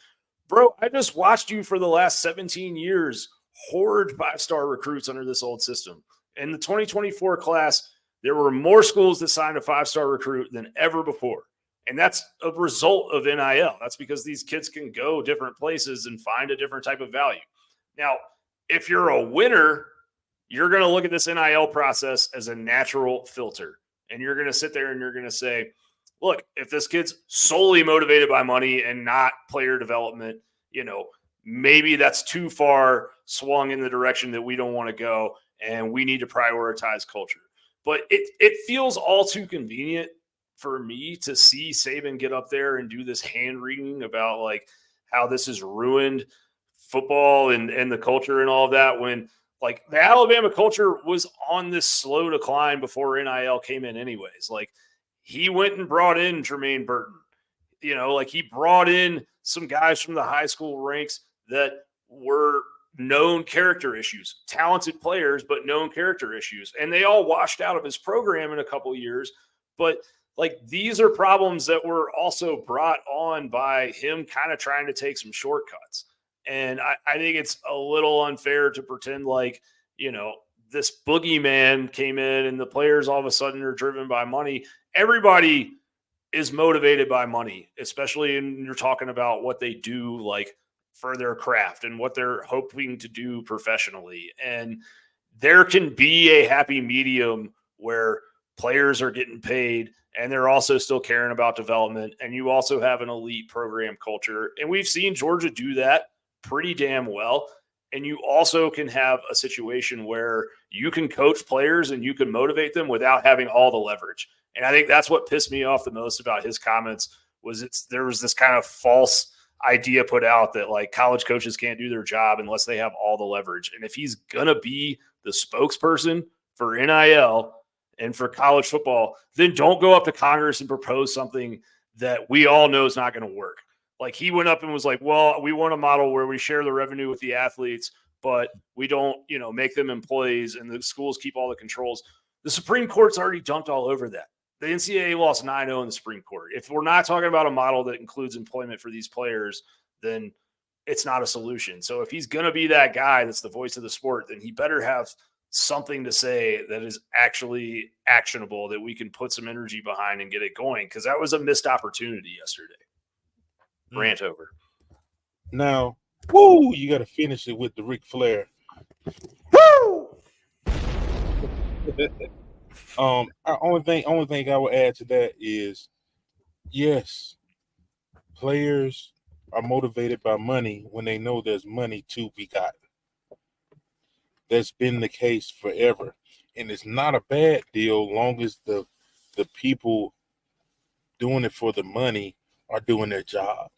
Bro, I just watched you for the last 17 years hoard 5-star recruits under this old system. In the 2024 class, there were more schools that signed a 5-star recruit than ever before. And that's a result of NIL. That's because these kids can go different places and find a different type of value. Now, if you're a winner, you're going to look at this NIL process as a natural filter. And you're going to sit there and you're going to say, look, if this kid's solely motivated by money and not player development, maybe that's too far swung in the direction that we don't want to go, and we need to prioritize culture. But it feels all too convenient for me to see Saban get up there and do this hand-wringing about like how this has ruined football and the culture and all of that, when like the Alabama culture was on this slow decline before NIL came in anyways. Like, he went and brought in Jermaine Burton. He brought in some guys from the high school ranks that were known character issues, talented players, but known character issues. And they all washed out of his program in a couple of years. But like, these are problems that were also brought on by him kind of trying to take some shortcuts. And I think it's a little unfair to pretend like, this boogeyman came in and the players all of a sudden are driven by money. Everybody is motivated by money, especially when you're talking about what they do, like for their craft and what they're hoping to do professionally. And there can be a happy medium where players are getting paid and they're also still caring about development. And you also have an elite program culture. And we've seen Georgia do that pretty damn well. And you also can have a situation where you can coach players and you can motivate them without having all the leverage. And I think that's what pissed me off the most about his comments was there was this kind of false idea put out that like college coaches can't do their job unless they have all the leverage. And if he's going to be the spokesperson for NIL and for college football, then don't go up to Congress and propose something that we all know is not going to work. Like, he went up and was like, well, we want a model where we share the revenue with the athletes, but we don't, make them employees and the schools keep all the controls. The Supreme Court's already jumped all over that. The NCAA lost 9-0 in the Supreme Court. If we're not talking about a model that includes employment for these players, then it's not a solution. So if he's going to be that guy that's the voice of the sport, then he better have something to say that is actually actionable that we can put some energy behind and get it going, because that was a missed opportunity yesterday. Rant over. Now, you got to finish it with the Ric Flair. Woo! Only thing I would add to that is, yes, players are motivated by money when they know there's money to be gotten. That's been the case forever, and it's not a bad deal long as the people doing it for the money are doing their job.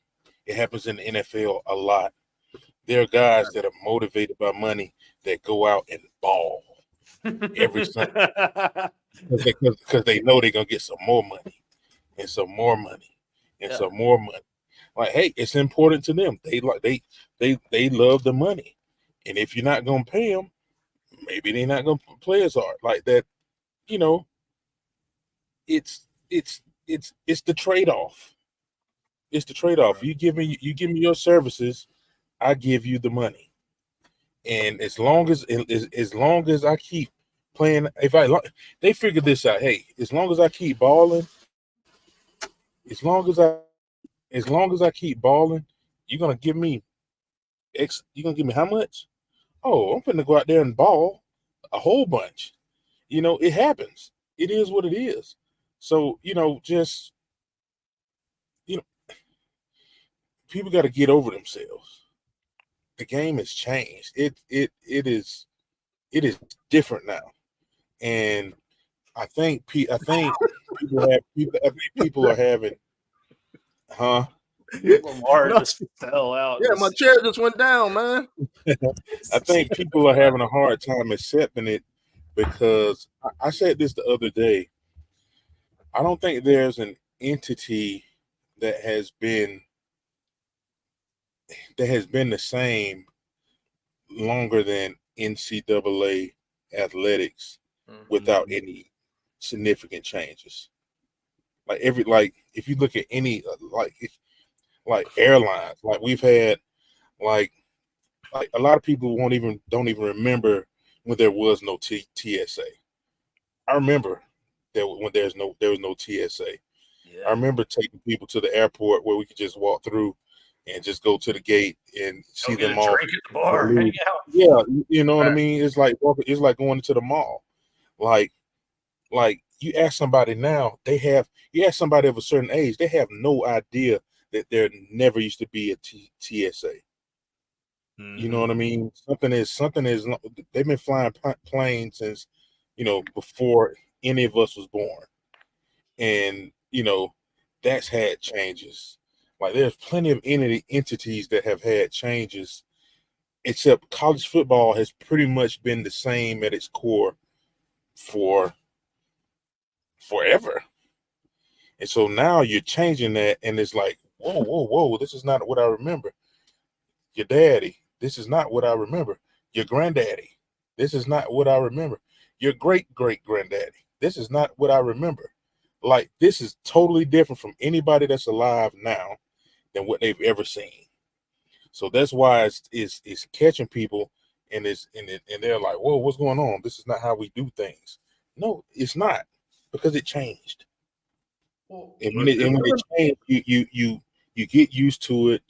It happens in the NFL a lot. There are guys that are motivated by money that go out and ball every Sunday because they know they're gonna get some more money and some more money and some more money. Like, hey, it's important to them. They love the money, and if you're not gonna pay them, maybe they're not gonna play as hard. Like that, it's the trade-off. It's the trade-off. You give me your services, I give you the money. And as long as I keep playing, they figured this out. Hey, as long as I keep balling, as long as I keep balling, you're gonna give me You're gonna give me how much? Oh, I'm gonna go out there and ball a whole bunch. It happens. It is what it is. So just people got to get over themselves. The game has changed. It is different now, and I think people are having, Lamar just fell out. Yeah, my chair just went down, man. I think people are having a hard time accepting it because I said this the other day. I don't think there's an entity that has been the same longer than NCAA athletics without any significant changes. Like if you look at any like airlines, like we've had like a lot of people don't even remember when there was no TSA. I remember that when there was no TSA. Yeah. I remember taking people to the airport where we could just walk through and just go to the gate and see them all. Drink at the bar, hang out. Yeah, you know what I mean? It's like going to the mall. Like you ask somebody now, you ask somebody of a certain age, they have no idea that there never used to be a TSA. Mm-hmm. You know what I mean? Something is. They've been flying planes since before any of us was born, and that's had changes. Like there's plenty of entities that have had changes, except college football has pretty much been the same at its core for forever. And so now you're changing that, and it's like, whoa, this is not what I remember. Your daddy, this is not what I remember. Your granddaddy, this is not what I remember. Your great-great-granddaddy, this is not what I remember. Like, this is totally different from anybody that's alive now than what they've ever seen. So that's why it's catching people, and they're like, whoa, what's going on? This is not how we do things. No, it's not, because it changed. And when it changed, you get used to it,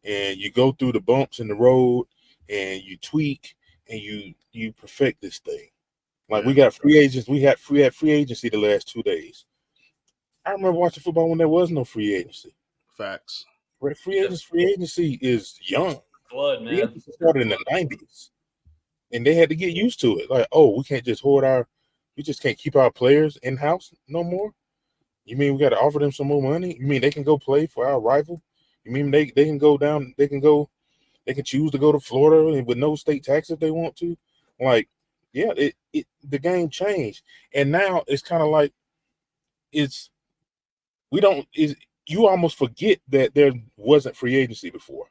and you go through the bumps in the road, and you tweak, and you perfect this thing. Like we got free agents. We had free agency the last 2 days. I remember watching football when there was no free agency. Facts. Free agency is young. Blood, man. Free agency started in the 90s, and they had to get used to it. Like, we can't just we just can't keep our players in house no more. You mean we got to offer them some more money? You mean they can go play for our rival? You mean they can go down? They can choose to go to Florida with no state tax if they want to? Like, yeah, the game changed, and now it's kind of like you almost forget that there wasn't free agency before.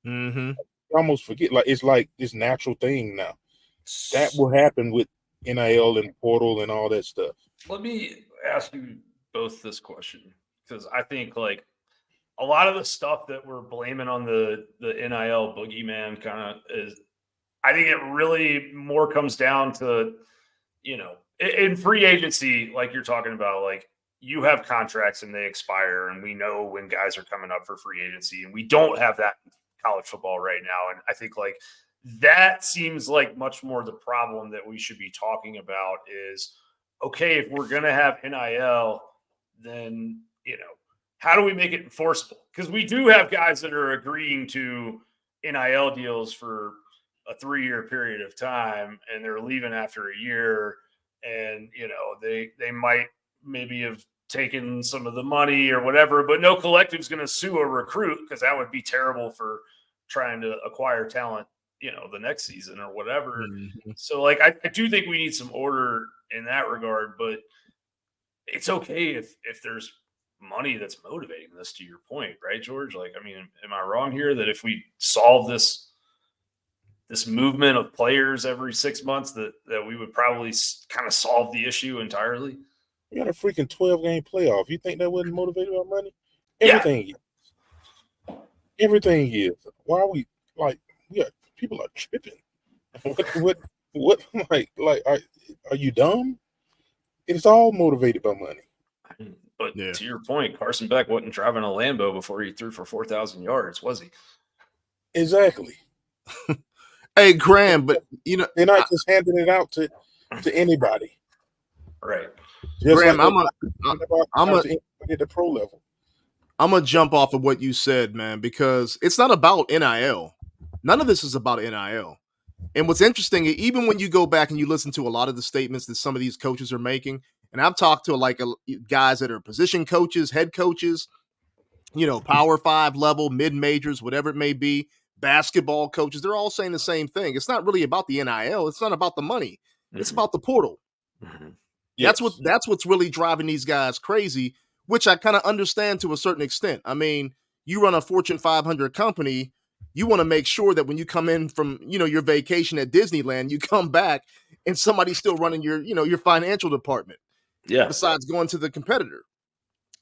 Mm-hmm. almost forget, like it's like this natural thing now. That will happen with NIL and portal and all that stuff. Let me ask you both this question, because I think like a lot of the stuff that we're blaming on the NIL boogeyman kind of is, I think it really more comes down to, in free agency, like you're talking about, like you have contracts and they expire, and we know when guys are coming up for free agency, and we don't have that in college football right now. And I think like that seems like much more the problem that we should be talking about is, okay, if we're going to have NIL, then, how do we make it enforceable? Because we do have guys that are agreeing to NIL deals for a 3-year period of time, and they're leaving after a year. And, they might maybe have taken some of the money or whatever, but no collective's going to sue a recruit, because that would be terrible for trying to acquire talent, the next season or whatever. Mm-hmm. So like, I do think we need some order in that regard, but it's okay if there's money that's motivating this, to your point, right, George? Like, I mean, am I wrong here that if we solve this movement of players every 6 months, that we would probably kind of solve the issue entirely? You got a freaking 12-game playoff. You think that wasn't motivated by money? Yeah. Everything is. Why are we like? People are tripping. What? Like, are you dumb? It's all motivated by money. But to your point, Carson Beck wasn't driving a Lambo before he threw for 4,000 yards, was he? Exactly. Hey, Graham, but they're not just handing it out to anybody. Right. Just Graham, like I'm at the pro level. I'm gonna jump off of what you said, man, because it's not about NIL. None of this is about NIL. And what's interesting, even when you go back and you listen to a lot of the statements that some of these coaches are making, and I've talked to guys that are position coaches, head coaches, Power 5 level, mid majors, whatever it may be, basketball coaches, they're all saying the same thing. It's not really about the NIL. It's not about the money. It's about the portal. Mm-hmm. Yes. That's what's really driving these guys crazy, which I kind of understand to a certain extent. I mean, you run a Fortune 500 company, you want to make sure that when you come in from, your vacation at Disneyland, you come back and somebody's still running your financial department. Yeah. Besides going to the competitor.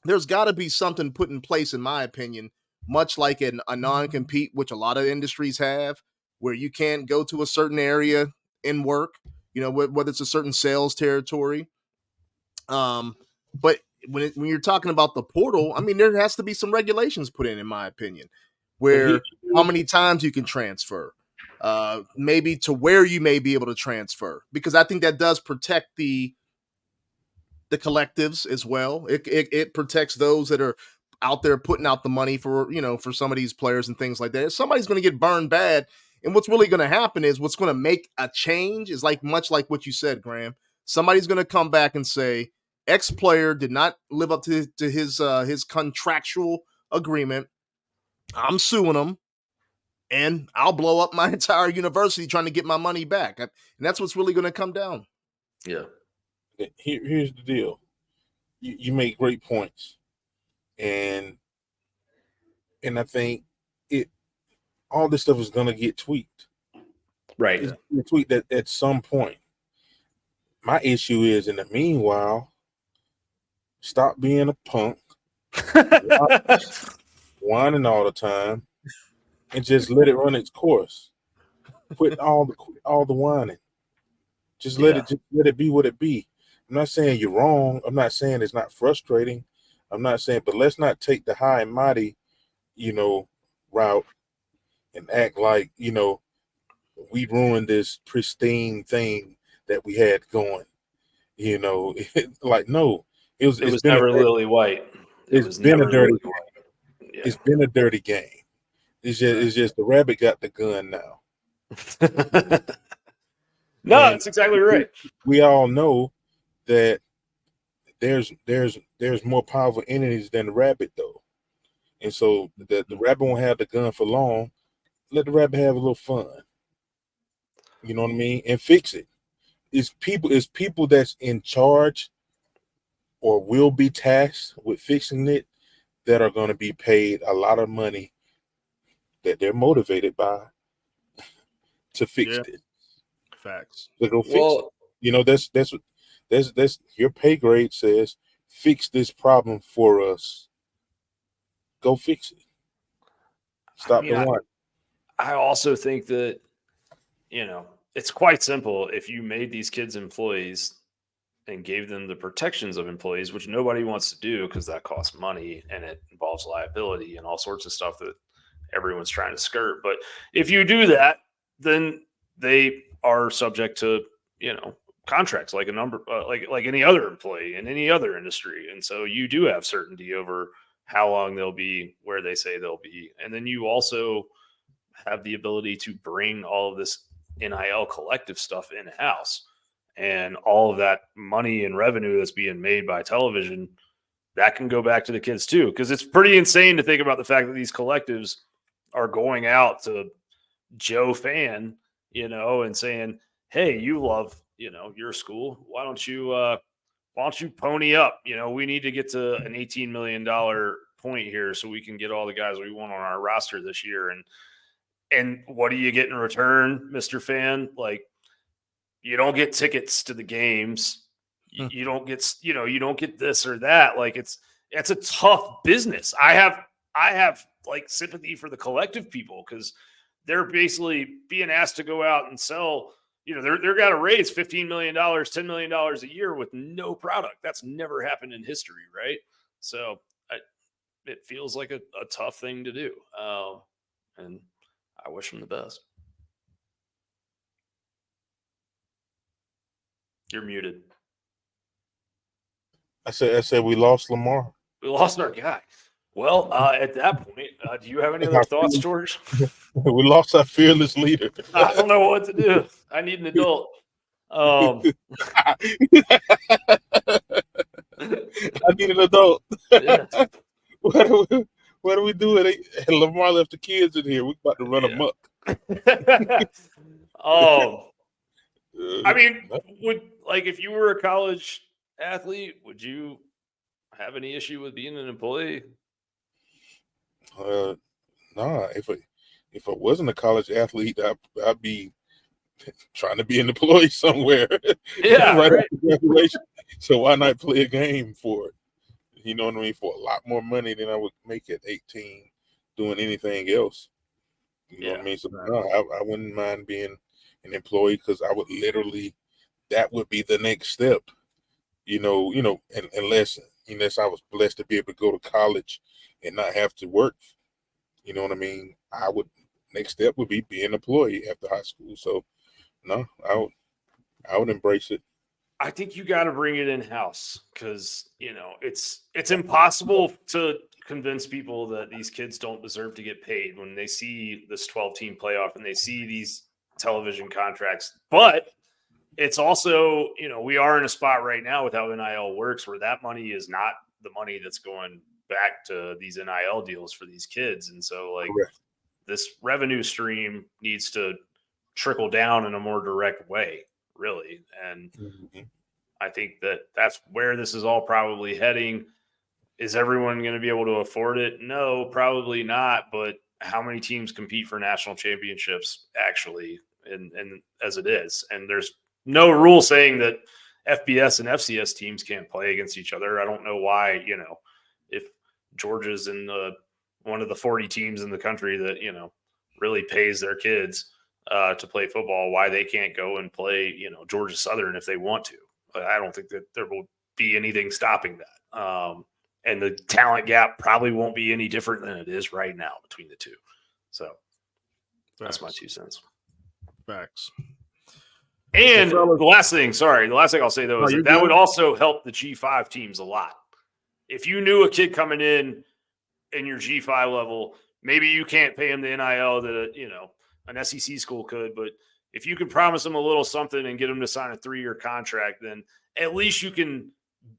There's got to be something put in place, in my opinion, much like a non-compete, which a lot of industries have, where you can't go to a certain area in work, whether it's a certain sales territory. But when you're talking about the portal, I mean, there has to be some regulations put in my opinion, where how many times you can transfer, maybe to where you may be able to transfer, because I think that does protect the collectives as well. It protects those that are out there putting out the money for some of these players and things like that. If somebody's going to get burned bad, and what's really going to happen is what's going to make a change is much like what you said, Graham. Somebody's going to come back and say X player did not live up to his contractual agreement. I'm suing him, and I'll blow up my entire university trying to get my money back. And that's what's really going to come down. Yeah. Here's the deal. You make great points, and I think all this stuff is going to get tweaked. Right. It's going to tweak that at some point. My issue is, in the meanwhile, stop being a punk, whining all the time, and just let it run its course. Quit all the whining. Just let it be what it be. I'm not saying you're wrong. I'm not saying it's not frustrating. I'm not saying, but let's not take the high and mighty, route and act like, we ruined this pristine thing that we had going. Like, no, it was never lily white. It's been a dirty game. Yeah. It's been a dirty game. It's just the rabbit got the gun now. No, that's exactly right. We all know that there's more powerful entities than the rabbit, though, and so the rabbit won't have the gun for long. Let the rabbit have a little fun. You know what I mean? And fix it. It's people that's in charge or will be tasked with fixing it that are going to be paid a lot of money that they're motivated by to fix Yeah. it. Facts. So go fix it. Well, You know, that's your pay grade says fix this problem for us. Go fix it. Stop mean, the one. I also think that, it's quite simple. If you made these kids employees and gave them the protections of employees, which nobody wants to do because that costs money and it involves liability and all sorts of stuff that everyone's trying to skirt. But if you do that, then they are subject to, contracts like a number, like any other employee in any other industry. And so you do have certainty over how long they'll be where they say they'll be. And then you also have the ability to bring all of this NIL collective stuff in-house, and all of that money and revenue that's being made by television, that can go back to the kids too. Because it's pretty insane to think about the fact that these collectives are going out to Joe Fan, and saying, hey, you love, your school. Why don't you pony up? We need to get to an $18 million point here so we can get all the guys we want on our roster this year. And what do you get in return, Mr. Fan? Like, you don't get tickets to the games. You don't get, you don't get this or that. Like, it's a tough business. I have like sympathy for the collective people because they're basically being asked to go out and sell. They're got to raise $15 million, $10 million a year with no product. That's never happened in history, right? So it feels like a tough thing to do. And I wish them the best. You're muted. I said we lost Lamar. We lost our guy. Well, at that point, do you have any other thoughts, George? We lost our fearless leader. I don't know what to do. I need an adult. I need an adult. Yeah. What do we do? Lamar left the kids in here. We're about to run amok. I mean, if you were a college athlete, would you have any issue with being an employee? Nah. If I wasn't a college athlete, I'd be trying to be an employee somewhere. Yeah, right right. after graduation. So why not play a game for it? You know what I mean? For a lot more money than I would make at 18 doing anything else. You know what I mean? So no, I wouldn't mind being an employee because I would literally, that would be the next step. Unless I was blessed to be able to go to college and not have to work. You know what I mean? Next step would be being an employee after high school. So no, I would embrace it. I think you got to bring it in house because it's impossible to convince people that these kids don't deserve to get paid when they see this 12-team playoff and they see these television contracts. But it's also, we are in a spot right now with how NIL works where that money is not the money that's going back to these NIL deals for these kids. And so this revenue stream needs to trickle down in a more direct way, really. And I think that's where this is all probably heading. Is everyone going to be able to afford it? No, probably not. But how many teams compete for national championships actually, and as it is? And there's no rule saying that FBS and FCS teams can't play against each other. I don't know why, if Georgia's in one of the 40 teams in the country that, really pays their kids to play football, why they can't go and play, Georgia Southern if they want to. I don't think that there will be anything stopping that. And the talent gap probably won't be any different than it is right now between the two. So that's my 2 cents. Facts. And the last thing I'll say, though, is that would also help the G5 teams a lot. If you knew a kid coming in your G5 level, maybe you can't pay him the NIL that, an SEC school could, but if you can promise him a little something and get him to sign a 3-year contract, then at least you can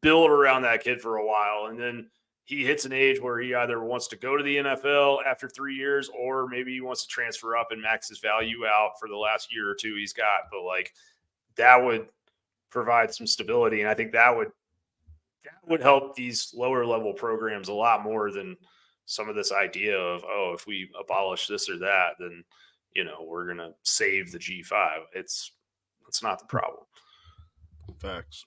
build around that kid for a while. And then he hits an age where he either wants to go to the NFL after 3 years, or maybe he wants to transfer up and max his value out for the last year or two he's got. But that would provide some stability. And I think that would help these lower level programs a lot more than some of this idea of, if we abolish this or that, then, we're going to save the G5. It's not the problem. Facts.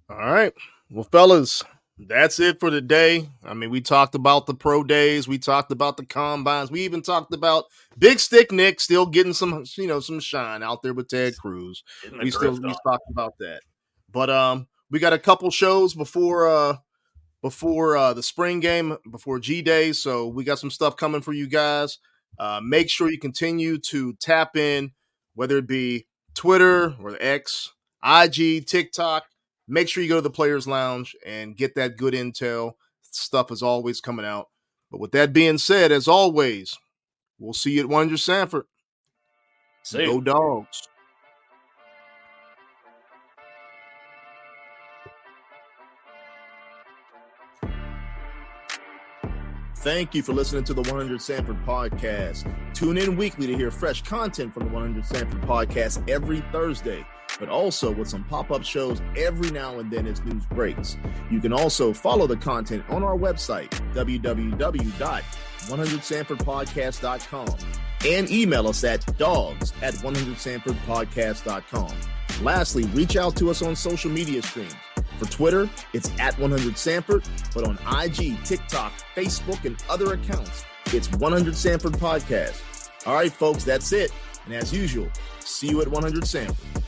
All right. Well, fellas, that's it for today. I mean, we talked about the pro days. We talked about the combines. We even talked about Big Stick Nick still getting some shine out there with Ted Cruz. We talked about that. But we got a couple shows before the spring game, before G-Day. So we got some stuff coming for you guys. Make sure you continue to tap in, whether it be Twitter or X, IG, TikTok. Make sure you go to the Players Lounge and get that good intel. Stuff is always coming out. But with that being said, as always, we'll see you at 100 Sanford. Go Dawgs. Thank you for listening to the 100 Sanford podcast. Tune in weekly to hear fresh content from the 100 Sanford podcast every Thursday, but also with some pop-up shows every now and then as news breaks. You can also follow the content on our website, www.100sanfordpodcast.com, and email us at dogs@100sanfordpodcast.com. Lastly, reach out to us on social media streams. For Twitter, it's at 100 Sanford, but on IG, TikTok, Facebook, and other accounts, it's 100 Sanford Podcast. All right, folks, that's it. And as usual, see you at 100 Sanford.